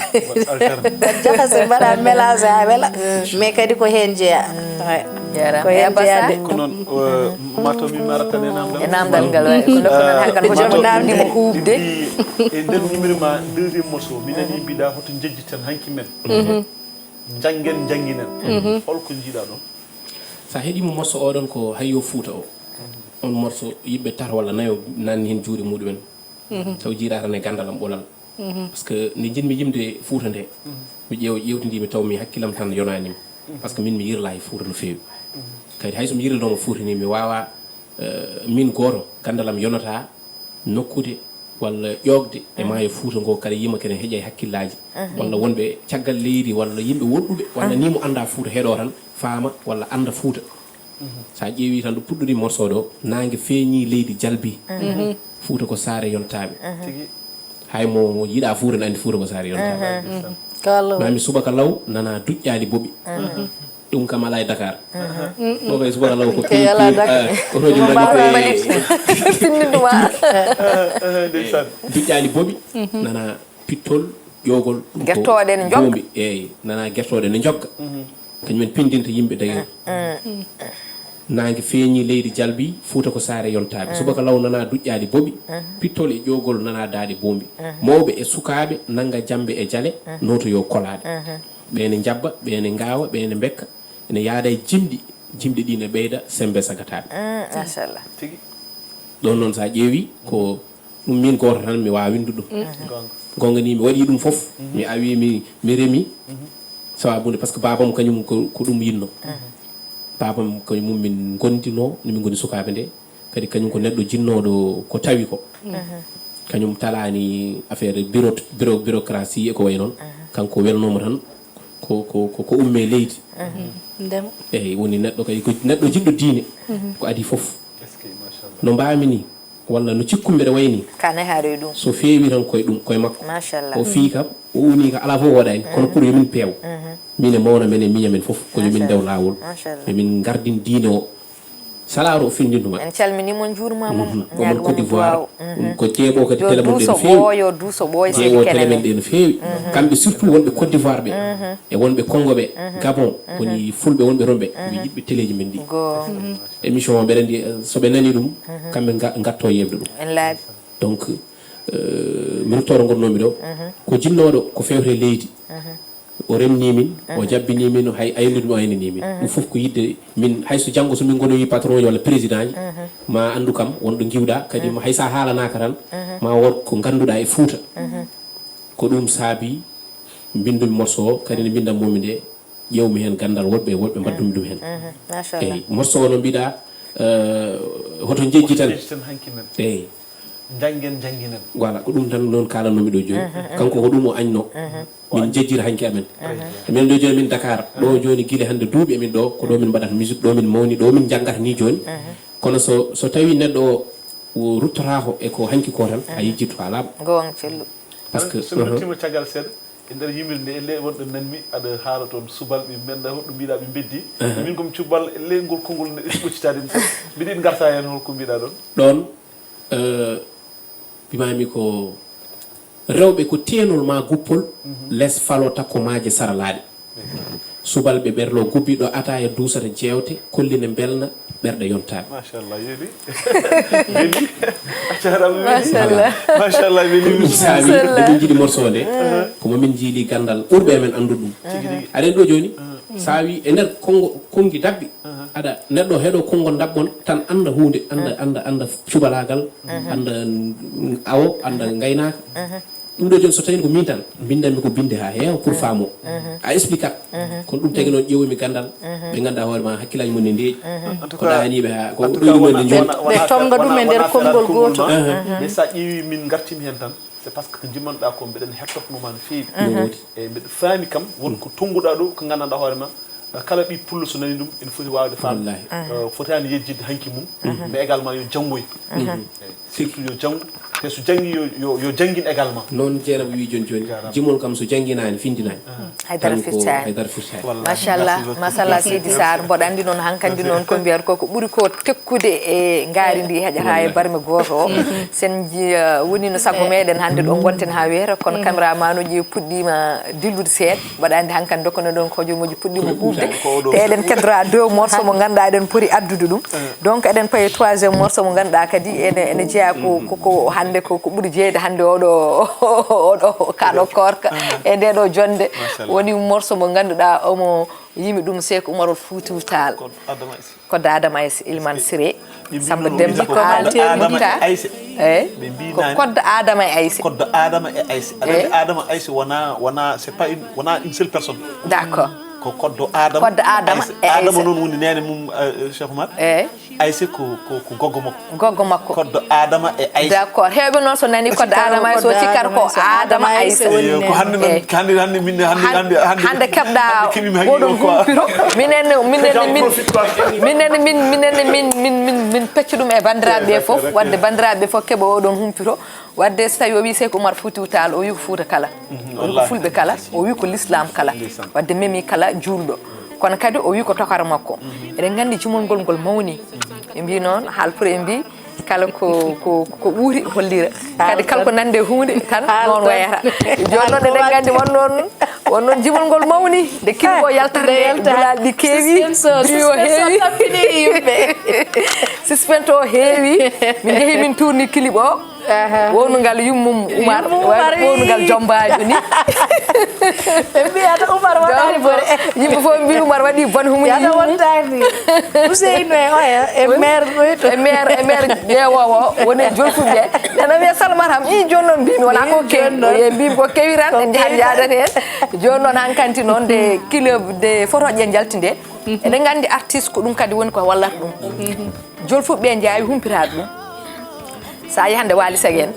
jahase mbaɗa mélange ha weela mais kadi ko hen jeeya ko hen jeeyade ko noon mato mi maratan e namdal ngal way ko dokkuɗen hakkan ko joom namdimo hubde e nder numéro ma deuxiéme morceau mi nani mbiɗa hoto jejjiten hanki men janggen janginen holko jiiɗa ɗon sa heeɗima morceau oɗon ko hayyo Fouta o on morceau yimɓe tata walla nayo nanni hen juuɗe muɗumen taw jiiɗa tan e gandalam ɓolal par ce que nde jinmi yimde Fouta nde mi ƴewtidimi taw mi hakkillam tan yonanima par ce que min mi yirla e Fouta no fewi kadi hay somi yirilnomo Fouta ni mi wawa min goto gandalam yonata nokkude walla ƴogde e maayo Fouta ngo kadi yima kene heeƴa e hakkillaji walla wonɓe caggal leydi walla yimɓe woɗɗuɓe walla ni mo anda Fouta heeɗo tan faama walla anda Fouta sa ƴeewi tan ɗo puɗɗori morceau ɗo nangue feeñi leydi jalbi Fouta ko saare yontaɓe hay mo yiɗa Fouta ne andi Fouta ko saare yontaɓe mami subaka law nana duƴƴali boɓi ɗum kam ala e Dakar o kay subaka law ko otoji duƴƴali boɓi nana pittol ƴogol guertoɗe ne jogga eyyi nana guertoɗe ne jogga kañumen pindinta yimɓe dayo nangue feeñi leydi jalbi Fouta ko saare yontaɓe subaka law nana duƴƴali boɓi pittol e ƴogol nana daade bombi mawɓe e sukaɓe nanga jambe e jaale noto yo kolaɗe ɓene jabba ɓene gawa ɓene bekka ene yaada e jimɗi ɗi ne ɓeyda sembe sagataɓe machallah ɗon noon sa ƴeewi ko ɗum min goto tan mi wawa windu ɗum gonga ni mi waɗi ɗum foof mi awi mi reemi sawabude par ce que babam kañum ko ɗum yinno babam kañum min gondino min goni sukaɓe nde kadi kañum ko neɗɗo jinnoɗo ko tawi ko kañum talani affaire bureaucratie e ko way noon kanko welnoma tan ko umme leydi eyyi woni neɗɗo kadi ko neɗɗo jiɗɗo diine ko adi foof no mbami ni walla no cikkumbeɗe wayni kane haare ɗum so feewi tan koye makko machallah o fii kam o woni ka ala fof waɗani kono pour yomin peew min e mawna men e miña men fof ko yomin ndew laawol yomin gardin diine o salaaro o findintuma en calminimon juurmamom omon Côte d'Ivoire ko jeeɓo kadi télé mon ɗe no feewi ɓooyo duuso ɓooy jeeɓo télé men ɗe no feewi kamɓe surtout wonɓe Côte d'Ivoire ɓe e wonɓe Congo ɓe Gabon woni fulɓe wonɓe toon ɓe ɓe yiɗɓe téléji men ɗi émission o mbeɗa andi soɓe nani ɗum kamɓe gatto yebde ɗum en laaɓi donc mi ruttoro gonnomi ɗo ko jinnoɗo ko fewte leydi o remni min o jabbini min hay ayni ɗum o aynini min ɗum fof ko yidde min hayso janggo somin gonoyi patron ji walla président ji ma andu kam wonɗo giwɗa kadi haysa haalanaka tan ma won ko ganduɗa e Fouta ko ɗum saabi bindumi morceau o kadi ne bindan momi nde ƴewmi hen gandal woɗɓe mbaddumi ɗum hen eyyi morceau o no mbiɗa hoto jejji tan eyyi janguinen voilà ko ɗum tan noon kalannomi ɗo joni kanko ko ɗum o añno min jejjira hanki amen min ɗo joni min Dakar ɗo joni guila hande duuɓi emin ɗo ko ɗo min mbaɗata musique ɗo min mawni ɗo min janggata ni joni kono so tawi neɗɗo o ruttorako eko hanki ko tan a yejjitto ha laaɓa gonga cellu par ce que so ruttima caggal seeɗa e nder yimɓe nde le wonɗo nanmi aɗa haala toon subalɓe menda hoɗɗo mbiɗa ɓe beddi min komi cubbal leygol konngol nde ɓoccitade mi tan mbiɗin garta hen holko mbiɗa ɗon bimami ko rewɓe ko tenol ma guppol less falo takko maaje saralaɗe subalɓe ɓerlo gubbiɗo ata e duusata jewte kolline belna ɓerɗe yontaɓe machallah yeli weli machallah weli sawi emin jiiɗi morceau nde komo min jiili gandal ɓurɓe men andu ɗum aɗen ɗo joni sa wi e nder kongi dabbi aɗa neɗɗo heeɗo konngol dabbon tan anda hunde anda cubalagal anda awo anda gaynaka ɗum ɗo joni so tawi ko min tan bindanmi ko binde ha heewa pour faamo a explicat kono ɗum tagi noon ƴewomi gandal ɓe ganduɗa hoore ma hakkillaji mon ne ndeeƴi ko ɗaniɓe ha ko ɗumɗumen ne joni ɓe tonga ɗum e nder konngol goto mais sa ƴeewi min gartimi hen tan c'est parce que ko jimmanɗa ko mbeɗen hettotnoma no feewi eyyi mbeɗa faami kam wonko tonguɗa ɗo ko gandanɗa hoore ma kala ɓi pullo so nani ɗum ene foti wawde famde fotani yejjidde hanki mum mais également yo janggoy surtout yo janggo te so janggi yo janggin également noon jeeraɓe wi joni jimol kam so jangguinani findinani haydara firtani machallah Seydi Sar mboɗo andi noon hankkandi noon ko mbiyata koko ɓuuri ko tekkude e ngaari ndi heƴata e barme goto o sen woni no sago meɗen hande ɗo gonten ha weera kono caméraman uji puɗɗima dillude seeɗa mboɗa andi hankkandi dokkono ɗon hojomuji puɗɗima ɓuubde te eɗen keddora 2 morceau mo ganduɗa eɗen pooti addude ɗum donc eɗen paye 3e morceau mo ganduɗa kadi ene jeeya ko hande ko ɓuuri jeeyde hande oɗo kaɗo korka e ndeɗo jonde woni morceau mo ganduɗa omo yimi ɗum Seeko Umarol Fuutiyu Taal kodde Adama Ayssi Ilimane Siré Samba Demba ko ko kodde Adama e Ayssi Adama Ayssi wona c'est pas une seule personne d'accord ko koddo Adama e Adama noon woni nene mum Cheikh Oumar Ayssi ko goggo makko koddo Adama e Ayssi d'accord hewɓe noon so nani koddo Adama Ayssi o cikkata ko Adama Ayssi ko hande min hande keɓɗa oɗon humpiro min pecca ɗum e bandiraɓe foof wadde bandiraɓe foof keeɓa oɗon humpiro wadde so tawi o wi Seeko Oumar Foutiyou Tall o wi ko Fouta kala o wi ko fulɓe kala o wi ko l'islam kala wadde memi kala julɗo kono kadi o wi ko tokara makko eɗen gandi jumol ngol mawni ɓe mbi noon haalpure ɓe mbi kala ko ɓuuri hollira kadi kala ko nande hunde tan noon wayata joni noon eɗen gandi wonnoon jimol ngol mawni nde kilgo yaltande gulal ɗi keewi brio heewi suspense o heewi min jeehi min tourni clip o wownugal yummum Oumar wownugal jombajo ni ɓe mbiyata Oumar waɗani bone yimɓe fof mbi Oumar waɗi bone humo yata wontani Ousseynou e oya e maire ɗoyto e maire ƴeewowo woni jolfuɓe nana wiya Salmata ham i joni noon mbimi wona ko kewi mbimi ko kewi tan en jahat yadat hen joni noon hankanti noon nde club de photoje ɗe jalti nde eɗen gandi artiste ko ɗum kadi woni ko wallata ɗum jolfuɓe jaawi humpitade ɗum sa yahande Waly Seck en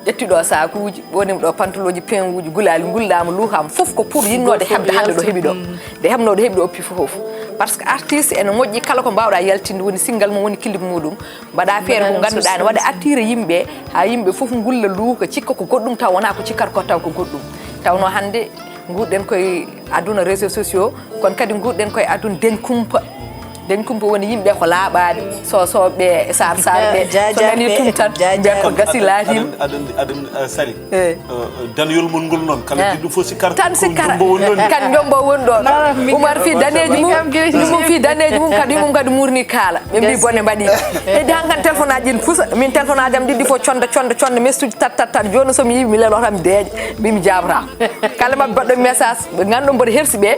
ƴettiɗo sakuji wonimi ɗo pantoloji penguji gulali guldama luhama foof ko pour yinnode hebde hande ɗo heeɓi ɗo nde hebnoɗo heeɓi ɗo oppi fof par ce que artiste ene moƴƴi kala ko mbawɗa yaltinde woni single mum woni clip muɗum mbaɗa feere ko ganduɗa ne waɗa attiré yimɓe ha yimɓe foof gulla luuka cikka ko goɗɗum taw wona ko cikkata ko taw ko goɗɗum tawno hande guurɗen koye aduna réseaux sociaux kono kadi guurɗen koye aduna den kumpa woni yimɓe ko laaɓaɓe sosoɓe sarɓe so nani tum tan ɓe ko gasi laatima aɗa sali daniyol mon ngol noon kala ɗiɗɗum fof sikkata tan sikkata kan jombo woni ɗon Oumar fi daneji mum fi daneji mum kadi yimum kadi murni kaala ɓe mbi bone mbaɗi heddi hankan téléphone aji ɗin pusa min téléphone aji am ɗiɗɗi fof conda message tat joni somi yii mi lelo tan mi deeƴa mbimi jabata kala mabɓe baɗɗo message ɓe ganduɗo mboɗo hersi ɓe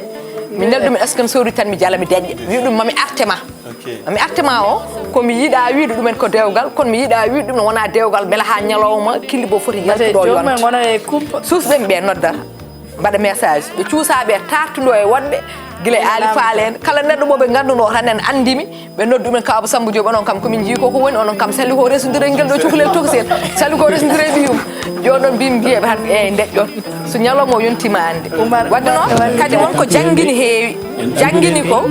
mi nelɗum est ce que mi sowri tan mi jala mi deƴƴa wi ɗum mami artema o komi yiiɗa wiide ɗumen ko dewgal kono mi yiiɗa wiide ɗum no wona dewgal beele ha ñalawma kili bo foti yaltuɗo yonta suusɓeɓe ɓe noddata mbaɗa message ɓe cuusaɓe tartuɗo e wonɓe guila Ali Fall en kala neɗɗo moɓe ganduno tan en andimi ɓe noddi ɗumen Kaba Samba Diop onon kam komin jii koko woni onon kam salli ko resodire ngel ɗo cukalel tokosel salli ko resodire ɓiyum joni noon mbimi mbiyeɓe tan e deƴƴon so ñalawma o yontima ande wadde noon kadi wonko jangguini heewi jangguini ko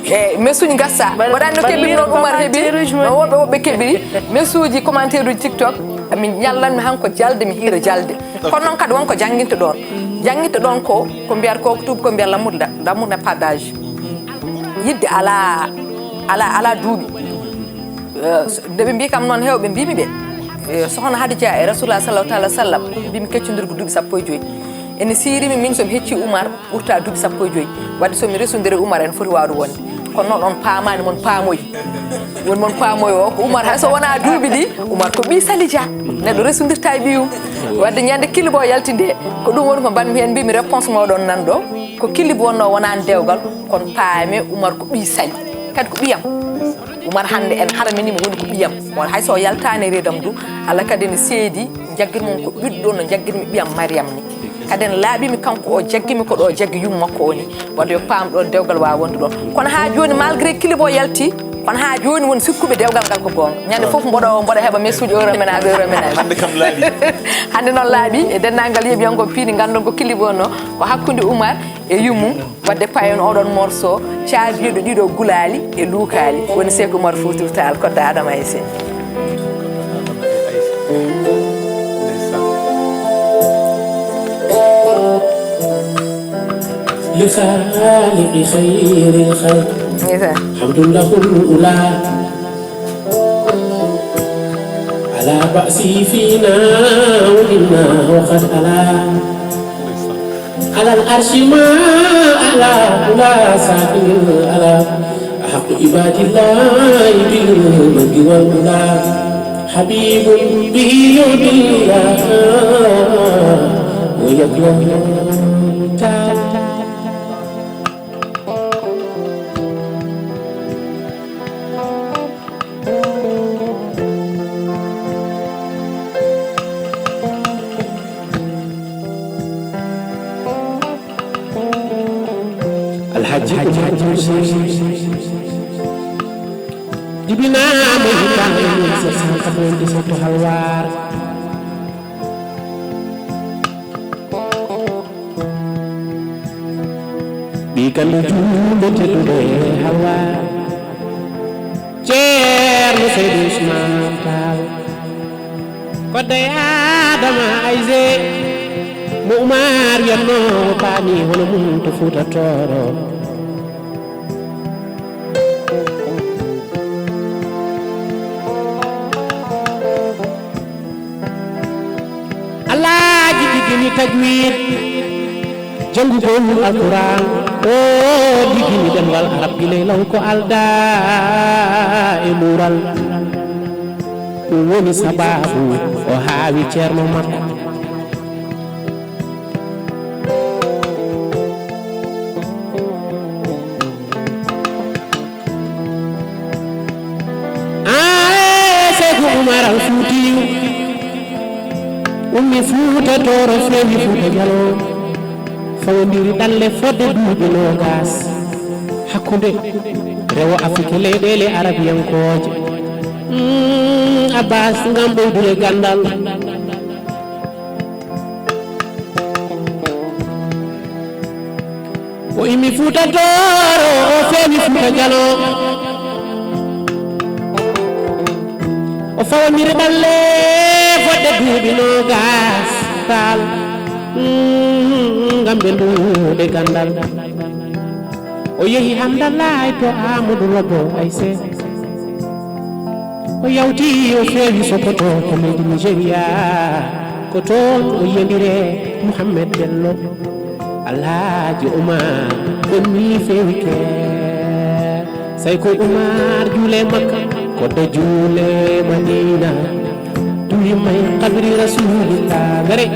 e message gassa waɗani no keɓiri noon Oumar heeɓi no woɓɓe keɓiri message commentaire uji TikTok mi ñallanmi hanko jalde mi hiira jalde kono noon kadi wonko jangguinta ɗon ko mbiyata ko tuubi ko mbiya l'amour n'a pas d'âge yidde ala duuɓi nde ɓe mbi kam noon hewɓe mbimi ɓe sohna Hadija e Rasulullah sallallahu alaihi wasallam mbimi keccodirgo duuɓi 15 ene sirimi min somi hecci Oumar ɓurta duuɓi 15 wadde somi resodiri Oumar en foti wawde wonde kono noon on paamani mon paamoyi woni mon paamoyi o ko Oumar hay so wona duuɓi ɗi Oumar ko ɓi Sali Dia neɗɗo resodirta e ɓiyum wadde ñande kilibo yaltinde ko ɗum woni ko mbanmi hen mbimi réponse moɗon nan ɗo ko kilibo wonno wonani dewgal kono paame Oumar ko ɓi Sali kadi ko ɓiyam Oumar hande en harminima woni ko ɓiyam won hayso yaltani redam du Allah kadi ne seedi jagguirmon ko ɓiɗɗo no jagguirmi ɓiyam Mariam ni kadi en laaɓimi kanko o jaggimi ko ɗo jaggi yum makko o ni wadde yo paam ɗon dewgal wawa wonde ɗon kono ha joni malgré clip o yalti kono ha joni woni sikkuɓe dewgal ngal ko gonga ñande foof mboɗo heeɓa message euro ménage hande kam laaɓi hande noon laaɓi e dennagal yeeɓiyanko piini gandon ko clip o no ko hakkude Oumar e yummum wadde payon oɗon morceau caabiɗo ɗiɗo gulali e luukali woni Sékou Oumar Foutiyou Tall kodda Adama Aissé لخالق خير الخلق حمد له الأولى على بأسي فينا ومنا وقد على الأرش ما على ولا ساكن على أحق عباد الله بالمجد والأولى حبيب به يهدي ويكره jibina mo hitande 797 halwar bi kan juude teddude halwar Ceerno Seydou Ousmane Tall kodde Adama Aissé mo Oumar yanno paami hono mum to Fuuta Tooro digini tajwid jangugol alquran o digini demgal arab gilay law ko alda e mural ɗum woni sababu o haawi ceerno makko Sékou Oumar al Foutiyou ummi Fuuta Tooro feewi Fuuta Jallo fawodiri ɗalle fodde duuɓi nogas hakkude rewo Afrique leyɗele arabiyankoje Abbas ngam ɓeydude gandal o imi Fuuta Tooro o feewi Fuuta Jalo o fawoniri ɓalle fodde duuɓi nogas tal ngam ɓe nduuɗe gandal o yehi hamdallahi to Amadou Robo Ayse o yawti o feewi Sokoto to leydi Nigéria ko toon o yiyondire Mouhamed Bello Alhaji Oumar ɗonni feewi ke say ko Oumar juule Makka kodde juule Madina duwi may kabri Rasulillah gare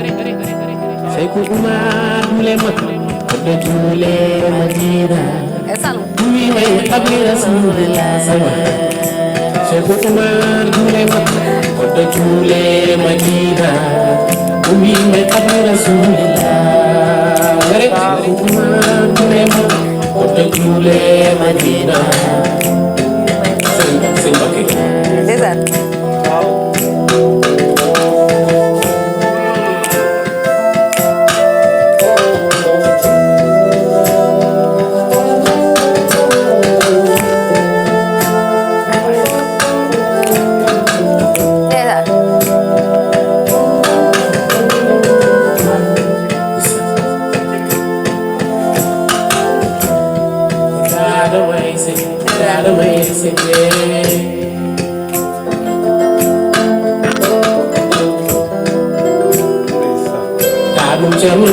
say ko Oumar juule Makka kodde juule Madina duwi may kabri Rasulillah say ko Oumar juule Makka kodde juule Madina duwi may kabri Rasulillah gare say ko Oumar juule Makka kodde juule Madina sing bakki ndeysaan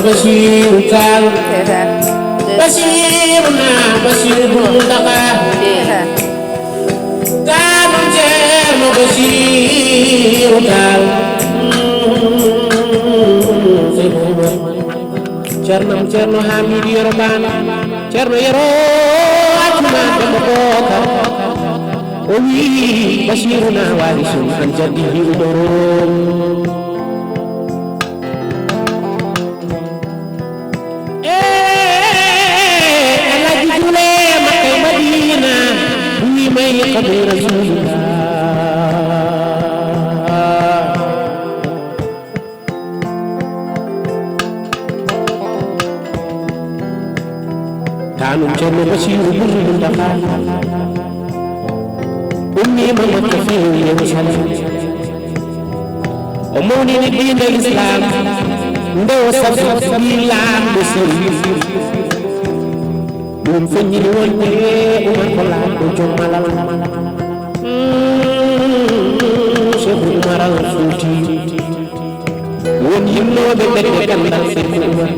Basiru Tall Basiru na Basiru Ndaka Taalum Ceerno Basiru Tall Ceerno Hamidou Yoro Bane Ceerno Yoro Atuma Demba Bokar o wi Basiru na warisu an jaddihi umaro kabri Rasulillah tanum Ceerno Basiru Buru Ndaka ummi Mamad Kafiru Yerusalem o mawnini diine l'Islam ndew sabu bilam do sewi ɗum feññini wonde Oumar ko laaɗo jommalal Cheikh Oumar al Fouti won yimnoɓe ɓedde gandal Cheikh Oumar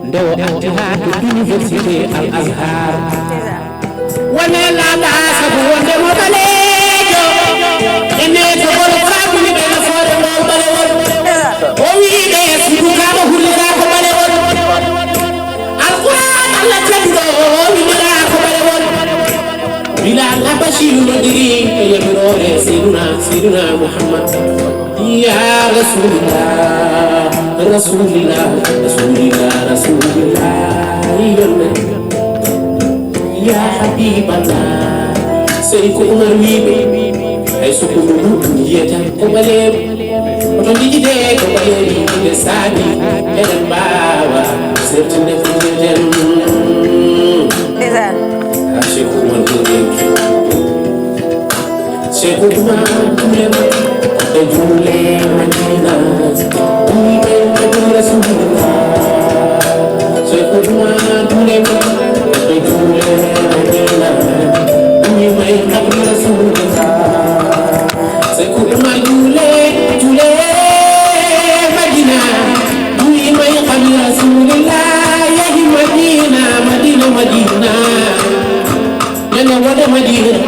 nde o arti ha to université Al Azhar wone laaɗa sabu wonde mo ɓaleejo ene to gol famini ɓe nafoore mo ɓalewol o wiiɓe sibukama hullika ko ɓalewol alquran Allah jabdo wila ko ɓalewol wila Allah Basiru nodiri e yamirore Seydina Muhammad ya Rasulillah Rasulillah Rasulillah Rasulillah yonne ya Habiballah sey ko Oumar wiɓe hay soko ɗum yiyata ko ɓaleeɓe oto jijide ko ɓaleeɓe ɓe saani eɗen mbawa settinde ko jeten ndeysaan Cheikh Oumar Touré Cheikh Oumar Touré kodde juule Madina duwi may kabri Rasulillah Cheikh Oumar Touré kodde juule Madina duwi may kabri Rasulillah Cheikh Oumar juule Madina duwi may kabri Rasulillah yahi Madina ñande wonde Madina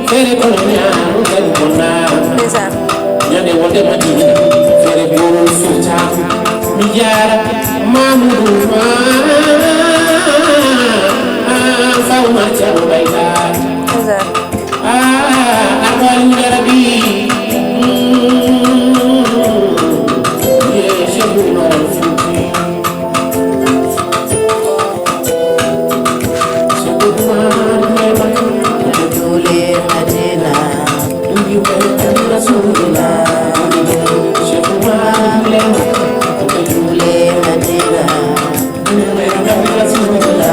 fere kono ñaaru kadi ko naaru ñande wonde Madina fere goro sultanu mi jaara Mamoudou fawma Ceerno Baydaar arwalude rabi ye Cheikh Oumar al Fouti Rasulillah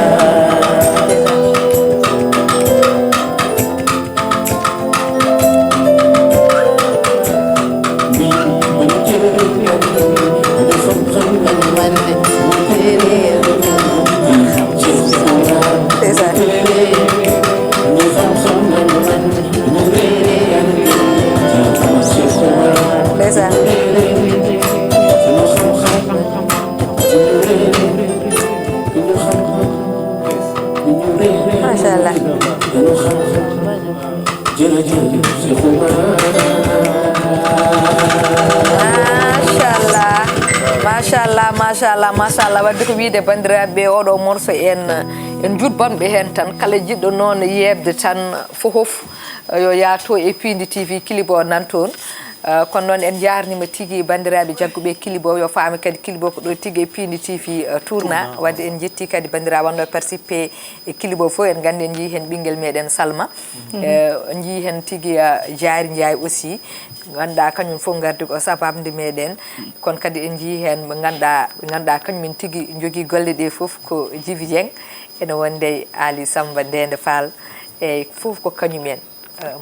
Masyaallah. Machallah wadde ko wiide bandiraɓe oɗo morceau en jutbanɓe hen tan kala jiɗɗo noon yebde tan fofof yo yaato e Pindi TV clip o nan toon kono noon en jarnima tigui bandiraɓe jagguɓe clip o yo faami kadi clip o ko ɗo tigui e Pindi TV tourna wadde en jetti kadi bandiraɓe wonno participé e clip o fof en gandi en jii hen ɓinguel meɗen Salma en jii hen tigui Diary Ndiaye aussi ganduɗa kañum fof gardi ko sababde meɗen kono kadi en jii hen ɓe ganduɗa kañumen tigui jogui golle ɗe foof ko Djiby Dieng ene wonde Ali Samba Ndende Fall e fof ko kañumen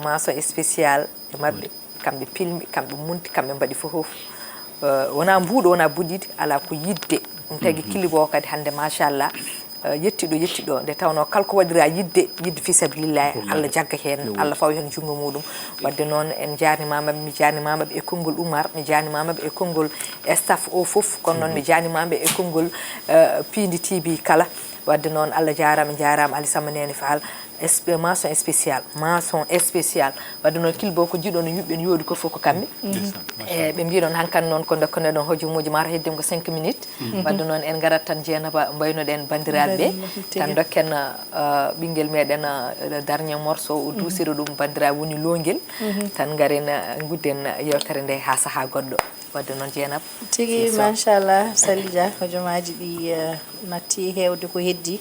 mention spécial e mabɓe kamɓe pilmi kamɓe munti kamɓe mbaɗi fof wona mbuɗo wona buɗɗide ala ko yidde ɗum tagui kilibo kadi hande machallah yettiɗo nde tawno kala ko waɗira yidde fi sabilillahi Allah jagga hen Allah fawa hen jungo muɗum wadde noon en jarnimamaɓe mi jarnimamaɓe e konngol Oumar mi jarnimamaɓe e konngol staff o foof kono noon mi jarnimamaɓe e konngol Pindi TV kala wadde noon Allah jarama Ali Samba Ndene Fall mention spécial wadde noon kilbo ko jiɗo no yuɓɓen yoodi ko fof ko kamɓe e ɓe mbiɗon hankkadi noon ko dokkane ɗon hojumuji mata heddima ko 5 minutes wadde noon en garat tan Dieynaba mbaynoɗen bandiraɓe tan dokken ɓinguel meɗen dernier morceau o dusira ɗum bandiraɓe woni longel tan garen gudden yewtere nde ha saaha goɗɗo wadde noon Dieynaba tigui machallah Salija hojomaji ɗi natti hewde ko heddi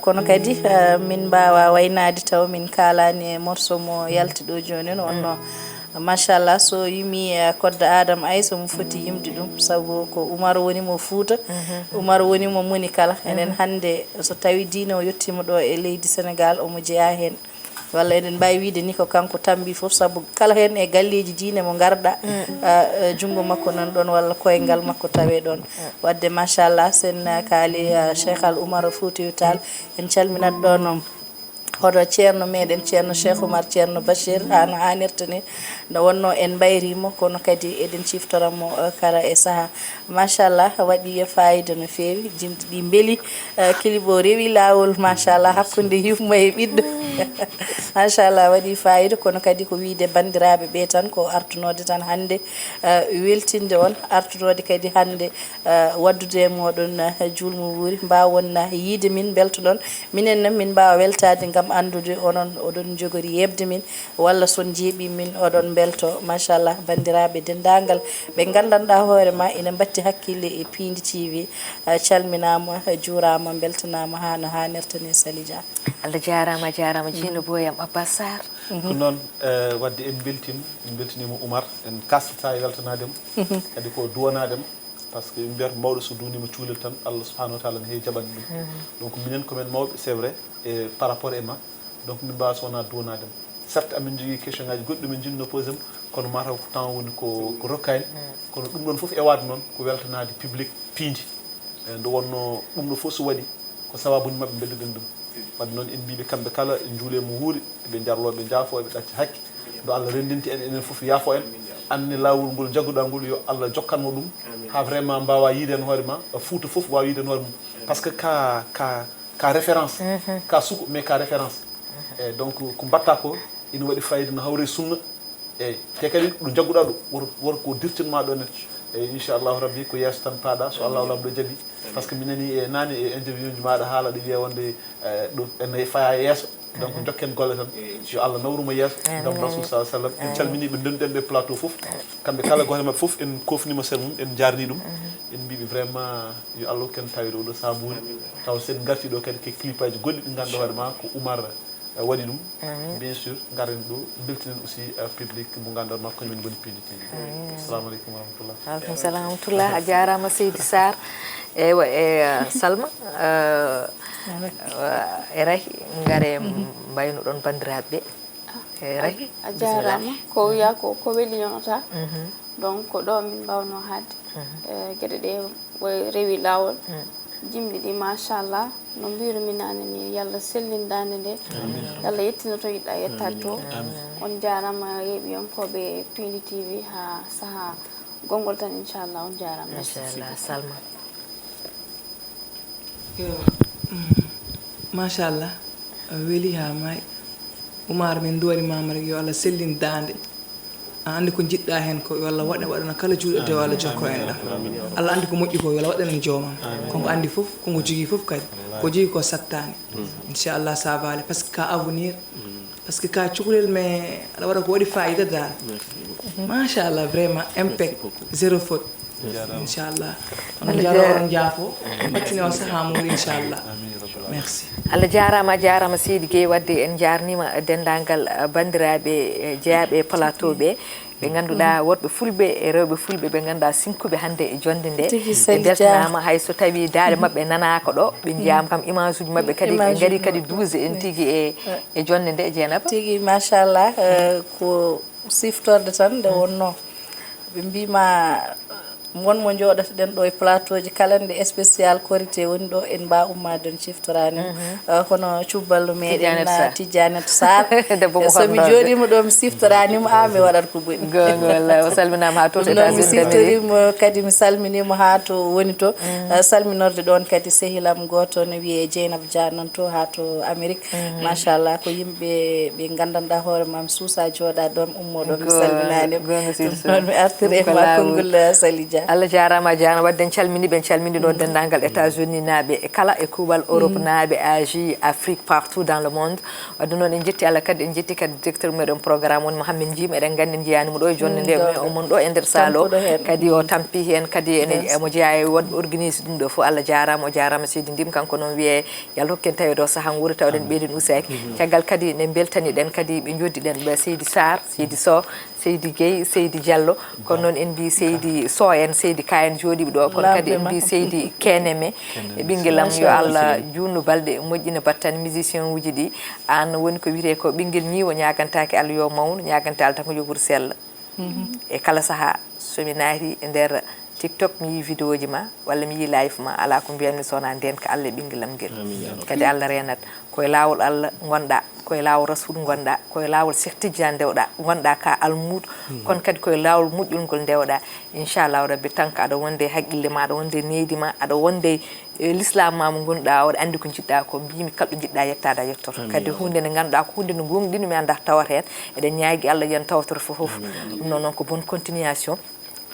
kono kadi min mbawa waynade taw min kalani e morceau mo yalti ɗo joni onno machallah so yimi kodde Adama Aissa mo foti yimde ɗum saabu ko Oumar woni mo Fouta Oumar woni mo moni kala enen hande so tawi diine o yettima ɗo e leydi Sénégal omo jeeya hen walla eɗen mbawi wiide ni ko kanko tambi foof saabu kala hen e galleji diine mo garɗa junggo makko nan ɗon walla koyngal makko tawe ɗon wadde machallah sen kaali Cheikh Al Oumar Foutiyou Tall en calminat ɗon hoɗo ceerno meɗen ceerno Cheikh Oumar ceerno Bachir hano hannirta ni nde wonno en mbayrimo kono kadi eɗen ciftoranmo kala e saaha machallah waɗi fayida no fewi jimti ɗi beeli kilibo rewi lawol machallah hakkude yumma e ɓiɗɗo machallah waɗi fayida kono kadi ko wiide bandiraɓe ɓe tan ko artunode tan hande weltinde on artunode kadi hande waddude e moɗon julmo wuuri mbawon yiide min beltoɗon minen min mbawa weltade gam andude onon oɗon jogori yebde min walla son jeeɓi min oɗon belto machallah bandiraɓe dendagal ɓe gandanɗa hoorema ina batti hakkille e Pindi TV calminama juurama beltanama ha no hannirta ni Salija Allah jarama Dieynaba boyam Abbas Sarr ko noon wadde en beltinima Oumar en kastata e weltanademo kadi ko duwanademo par ce que ɓe mbiyata mawɗo so duwnima cuulel tan Allah subahanahu wa taala ne heewi jaɓande ɗum donc minen komin mawɓe c'est vrai et par rapport e ma donc min mbawa sowona duwanademo certes amin jogui question ngaji goɗɗi min jinno posé mo kono mataw ko temps woni ko rokkani kono ɗum ɗon foof e wade noon ko weltanade public Pindi nde wonno ɗum ɗo foof so waɗi ko sababude mabɓe belluɗen ɗum wadde noon en mbiɓe kamɓe kala juule mo huuri ɓe jarloɓe jaafo ɓe ɗacci hakke do Allah rendinti en enen foof yaafo en anne lawol ngol jagguɗa ngol yo Allah jokkanmo ɗum ha vraiment mbawa yiiden hoore ma Fouta foof wawa yiiden hoore mum par ce que ka référence ka suku mais ka référence e donc ko mbatta ko ina waɗi fayida no hawre sunna eyyi te kadi ɗo jagguɗa ɗo wor ko dirtinma ɗo nen eyyi inchallahu rabbi ko yeeso tan paaɗa so Allah lamɗo jaaɓi par ce que minani e nani e interview ji maɗa haala ɗo wiya wonde ɗo ene faya yeeso donc jokken golle tan yo Allah nawruma yeeso gam rasul sa sallam en calmini ɓe denduɗen ɓe plateau foof kamɓe kala goto mabɓe foof en kofnima sel mum en jarni ɗum en mbiɓe vraiment yo Allah ken tawide oɗo sabuni taw sen garti ɗo kadi ke clip aji goɗɗi ɗi ganduɗa hoore ma ko Oumar waɗi ɗum bien sûr garen ɗo beltinen aussi public mo ganduɗa ma kañumen goni Pindi TV assalamu aleykum wa rahmatullah aleykum salam wa rahmatullah a jarama Seydi Sarr eywa e Salma e rahi gare mbayno ɗon bandiraɓe e rahi a jarama ko wiya ko weeli yonata donc ko ɗo min mbawno hadde gueɗe ɗe rewi lawol jimɗi ɗi machallah no mbirumi nane ni yallah sellindande nde yallah yettina to yiɗɗa yettade to on jarama yeɓiyankoɓe Pindi TV ha saaha gongol tan inchallah on jarama machallah Salma machallah weeli ha may Oumar min duwarimama rek yo Allah sellin dande andi ko jiɗɗa hen ko yo Allah waɗana kala juuɗo de Allah jokko en ɗam Allah andi ko moƴƴi ko yo Allah waɗanen joomam konko andi fof konko jogui fof kadi ko jogui ko sattani inchallah ça va aller parce que ka avenir parce que ka cukalel mais aɗa waɗa ko waɗi fayida dal machallah vraiment impec zéro faute inchallah on jaro on jaafo battini on saaha muɗum inchallah merci Allah jarama Seydi Gueye wadde en jarnima dendagal bandiraɓe jeeyaɓe plateau ɓe ganduɗa worɓe fulɓe e rewɓe fulɓe ɓe ganduɗa sinkuɓe hande e jonde nde ɓe beltanama hayso tawi daade mabɓe nanaka ɗo ɓe jiyama kam image uji mabɓe kadi ɓe gaari kadi 12 en tigui e jonde nde Dieynaba tigui machallah ko siftorde tan nde wonno ɓe mbima wonmo jooɗata ɗen ɗo e plateau ji kala nde spécial korité woni ɗo en mba ummade on ciftorani kono cubballo meɗen Tidianete Sarr somi jooɗima ɗo mi siftoranima mi waɗat ko boɗi gongol o salminama ha to mi siftorimo kadi mi salminimo ha to woni to salminorde ɗon kadi sehilam goto ne wiye Dieynaba Dia non to ha to Amérique machallah ko yimɓe ɓe gandanɗa hoore mam suusa jooɗa ɗon ummo ɗon mi salminanimo ɗon mi artire ma konngol Sali Dia Allah jarama wadde en calmini ɓe calmini ɗo dendagal États-Unis naaɓe e kala e kuuɓal Europe naaɓe Asie Afrique partout dans le monde wadde noon en jetti Allah kadi en jetti kadi directeur meɗen programme woni Mouhamed Djim eɗen gandi en jiyanimo ɗo e jonde nde omon ɗo e nder salle o kadi o tampi hen kadi emo jeeya e wonɓe organise ɗum ɗo fof Allah jarama o jarama Seydi Ndim kanko noon wiye yallah hokken tawi ɗo saaha wuuri tawɗen ɓeyden usaki caggal kadi ne beltani ɗen kadi ɓe joddi ɗen ɓe Seydi Sarr Seydi Sow Seydi Gueye Seydi Diallo kono noon en mbi Seydi Sow en Seydi Kayen jooɗiɓe ɗo kono kadi en mbi Seydi Keneme e ɓinguelam yo Allah junnu balɗe moƴƴina battane musicien uji ɗi an woni ko wiyete ko ɓinguel ñiiwo ñagantaki Allah yo mawnu ñagante Allah tan ko yogoto sella e kala saaha somi naati e nder TikTok mi yi vidéo ji ma walla mi yi live ma ala ko mbiyanmi sowona ndenka Allah e ɓinguelam guel kadi Allah renat koye lawol Allah gonɗa koye lawol Rasul gonɗa koye lawol Cheikh Tidiane ndewɗa gonɗa ka almudo kono kadi koye lawol moƴƴulgol ndewɗa inchallahu rabbi tan ko aɗa wonde haqqille ma aɗa wonde neydi ma aɗa wonde l'islam ma mo gonɗa waɗa andi ko jiɗɗa ko mbimi kalɗo jiɗɗa yettade a yettoto kadi hunde nde ganduɗa ko hunde no gonɗini mi anda tawat hen eɗen ñaagui Allah yen tawtoro fof ɗum noon ko bonne continuation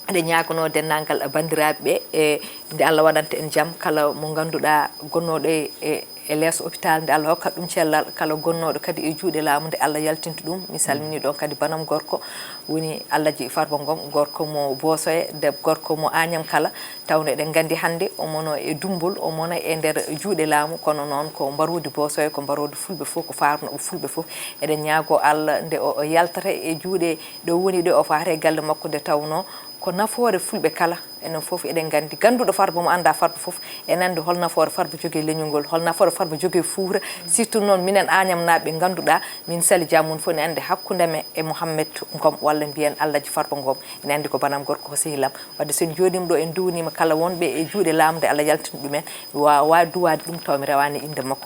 eɗen ñagono dennagal bandiraɓe ɓe e nde Allah waɗanta en jaam kala mo ganduɗa gonnoɗo e lees hôpital nde Allah hokkat ɗum cellal kala gonnoɗo kadi e juuɗe laamu nde Allah yaltinta ɗum mi salmini ɗon kadi banam gorko woni Allah ji Farba Ngom gorko mo Bosoye debbo gorko mo Agnam Kala tawno eɗen gandi hannde omono e dumbol omono e nder juuɗe laamu kono noon ko mbarude Bosoye ko mbarude fulɓe fof ko farnoɓe fulɓe fof eɗen ñaago Allah nde o yaltata e juuɗe ɗo woni ɗo o fata e galle makko nde tawno ko nafoore fulɓe kala enen fof eɗen gandi ganduɗo Farba mo anda Farba fof en andi hol nafoore Farba jogui leñol ngol hol nafoore Farba jogui fuura surtout noon minen Agnam naaɓe ganduɗa min Sali Dia mun fof ne andi hakkudeme e Mouhamed Ngom walla mbiyen Allah ji Farba Ngom ene andi ko banam gorko ko sehilam wadde sen joɗima ɗo en duwnima kala wonɓe e juuɗe lamde Allah yaltina ɗumen wawa duwade ɗum taw mi rewani inde makko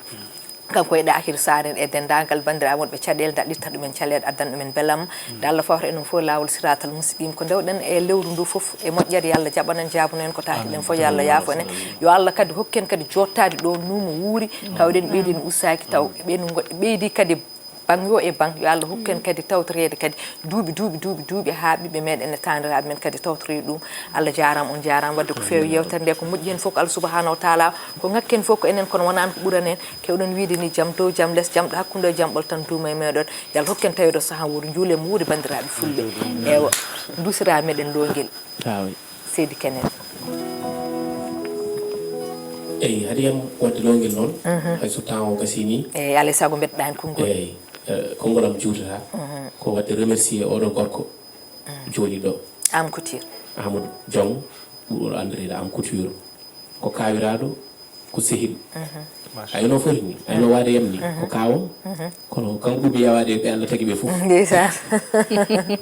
kanko e Dahir Saren e dendagal bandiraɓe wonɓe caɗele da ɗitta ɗumen calede addan ɗumen belam da Allah fawta enen fof lawol siratal mustaqim ko dewɗen e lewru ndu fof e moƴƴere Allah jaɓanen jabuno en ko taatiɗen fof yo Allah yaafo enen yo Allah kadi hokken kadi jottade ɗo numo wuuri tawɗen ɓeydini ussaki taw ɓen goɗɗo ɓeydi kadi bangyo e bang yo Allah hokken kadi tawtorede kadi duuɓi ha ɓiɓɓe meɗen e tandiraɓe men kadi tawtorede ɗum Allah jarama on jarama wadde ko fewi yewtere nde ko moƴƴi hen fof ko Allah subahanahu wa taala ko ngakken fof ko enen kono wonani ko ɓuuran en kewɗen wiide ni jaam dow jaam less jaam ɗo hakkude jaambol tan duuma e meɗon yo Allah hokken tawido saaha wuuro juulem wuuri bandiraɓe fulɓe ewa dusira meɗen longel Seydi Kenen eyi haɗi yam wadde longel noon hayso temps o gasini eyi alay saago mbeɗɗa hen konngol eyi konngol am juutata ko wadde remercier oɗo gorko jooɗi ɗo Am Couture Amadou Diong ɓuuɗo andirede Am Couture ko kawiraɗo ko sehiɗo ayno foti ni ayno waade yam ni ko kawam kono kanko ɓuuɓi yawade ɓe Allah tagi ɓe fof ndeysan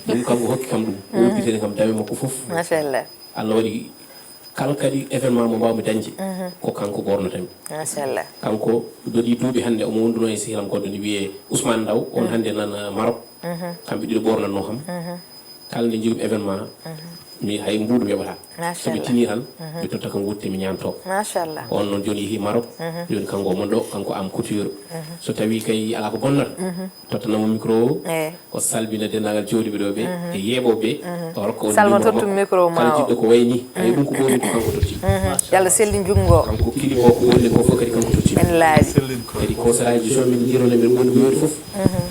ɗum kanko hokki kam ɗum woppitede kam dawe makko fof machallah Allah waɗi kala kadi événement mo mbawmi dañde ko kanko gornotami machallah kanko doɗi duuɓi hannde omo wonduno e sihilam goɗɗo ne wiye Ousmane Ndaw on hannde nana Maroc kamɓe ɗiɗo ɓornatno kam kala nde jogimi événement mi hay mbuuɗu mi yoɓata somi tini tan mi totta ko gutte mi ñamto machallah on noon joni yeehi Maroc joni kanko mon ɗo kanko am couture so tawi kay ala ko bonnata tottanamo micro o salmina dendagal jooɗiɓe ɗo ɓe e yeeɓoɓe o rokka on salma tottum micro ma kala jiɗɗo ko wayni ay ɗum ko ɓooni ko kanko totti yalla selli jungo kanko kili ko ko wonde ko fof kadi kanko totti en laabi kadi conseil so min jirone min woni ko yoɗi fof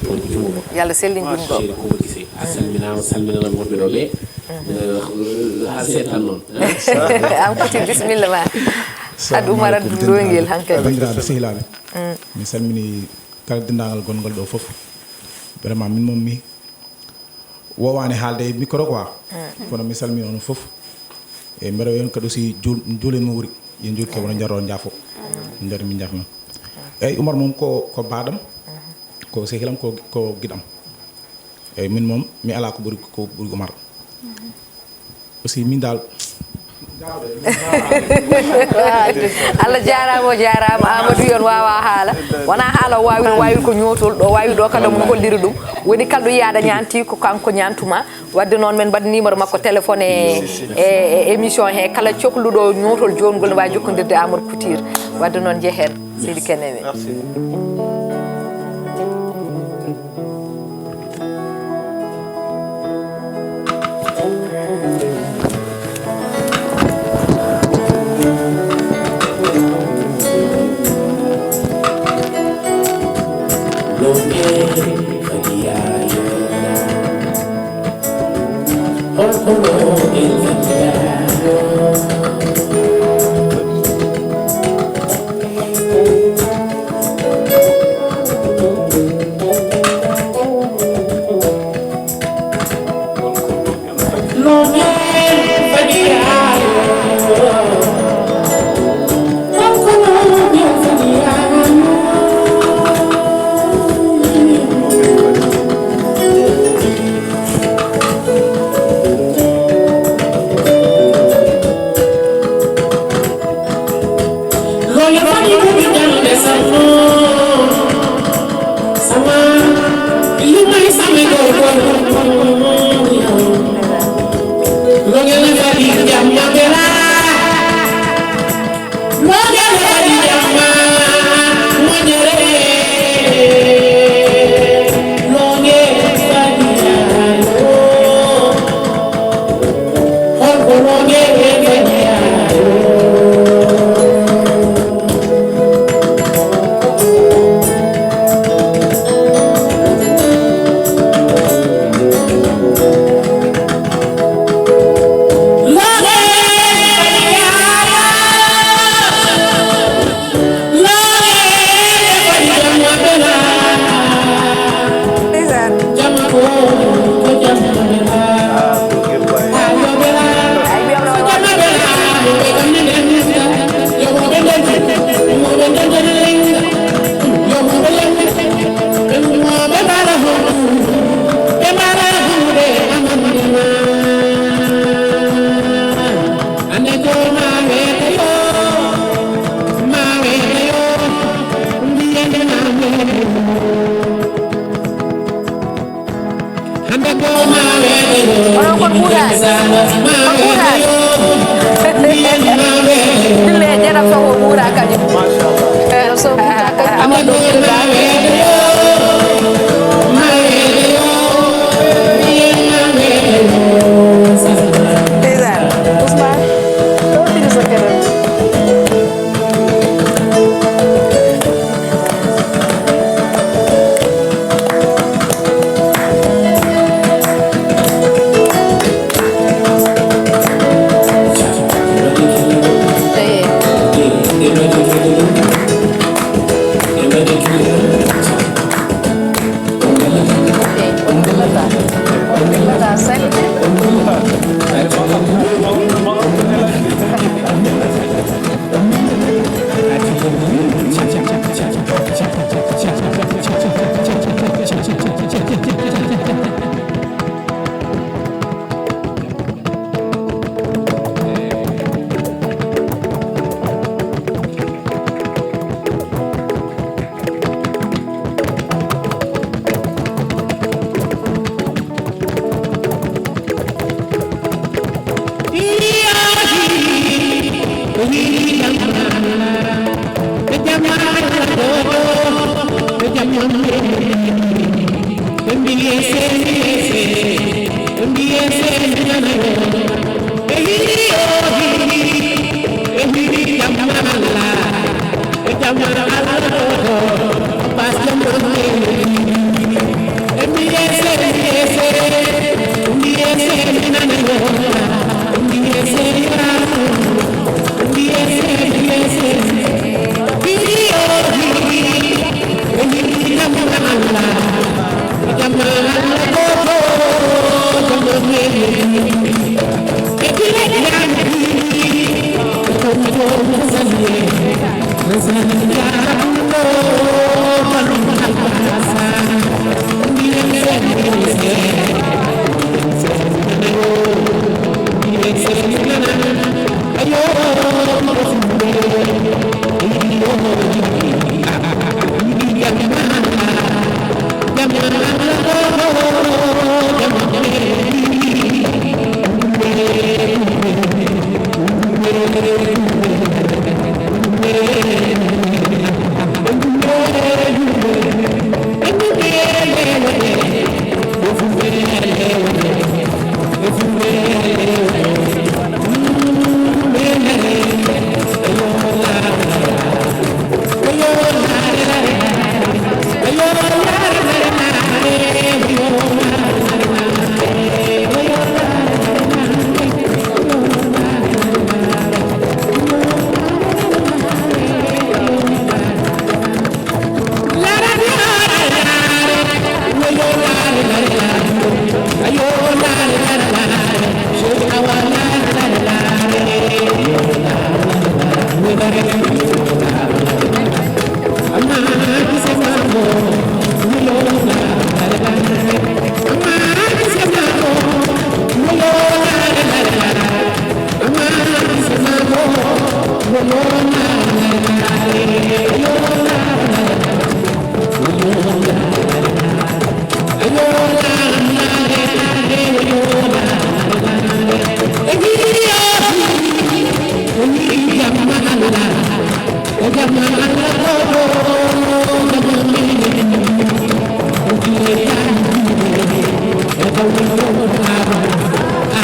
on ko jungo makko yalla selli jungo seedi ko woni gise a salminama salminanam wonɓe ɗo ɓe ha seetan noon am kuti bisimilla ma ad Oumar addu loyngel hankadi bandiraɓe sehilaɓe mi salmini kala dendagal gongol ɗo foof vraiment min moom mi wowani haalde e micro quoi kono mi salmini on foof e mbeɗa yon kadi aussi juulen mo wuuri yen juurke wono jarro jaafo nder min jafna eyyi Oumar moom ko baɗam ko sehilam ko guiɗam eyyi min moom mi ala ko ɓuuri Oumar aussi min dal Allah jarama o jarama Amadou yon wawa haala wona haala wawi ko ñotol ɗo wawi ɗo kada mo holliri ɗum woni kalɗo yaada ñanti ko kanko ñantuma wadde noon men mbaɗa numéro makko téléphone e émission he kala cohluɗo ñotol jongol ne wawi jokkodirde Amadou Couture wadde noon jeehen Seydi Keneme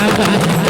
Abba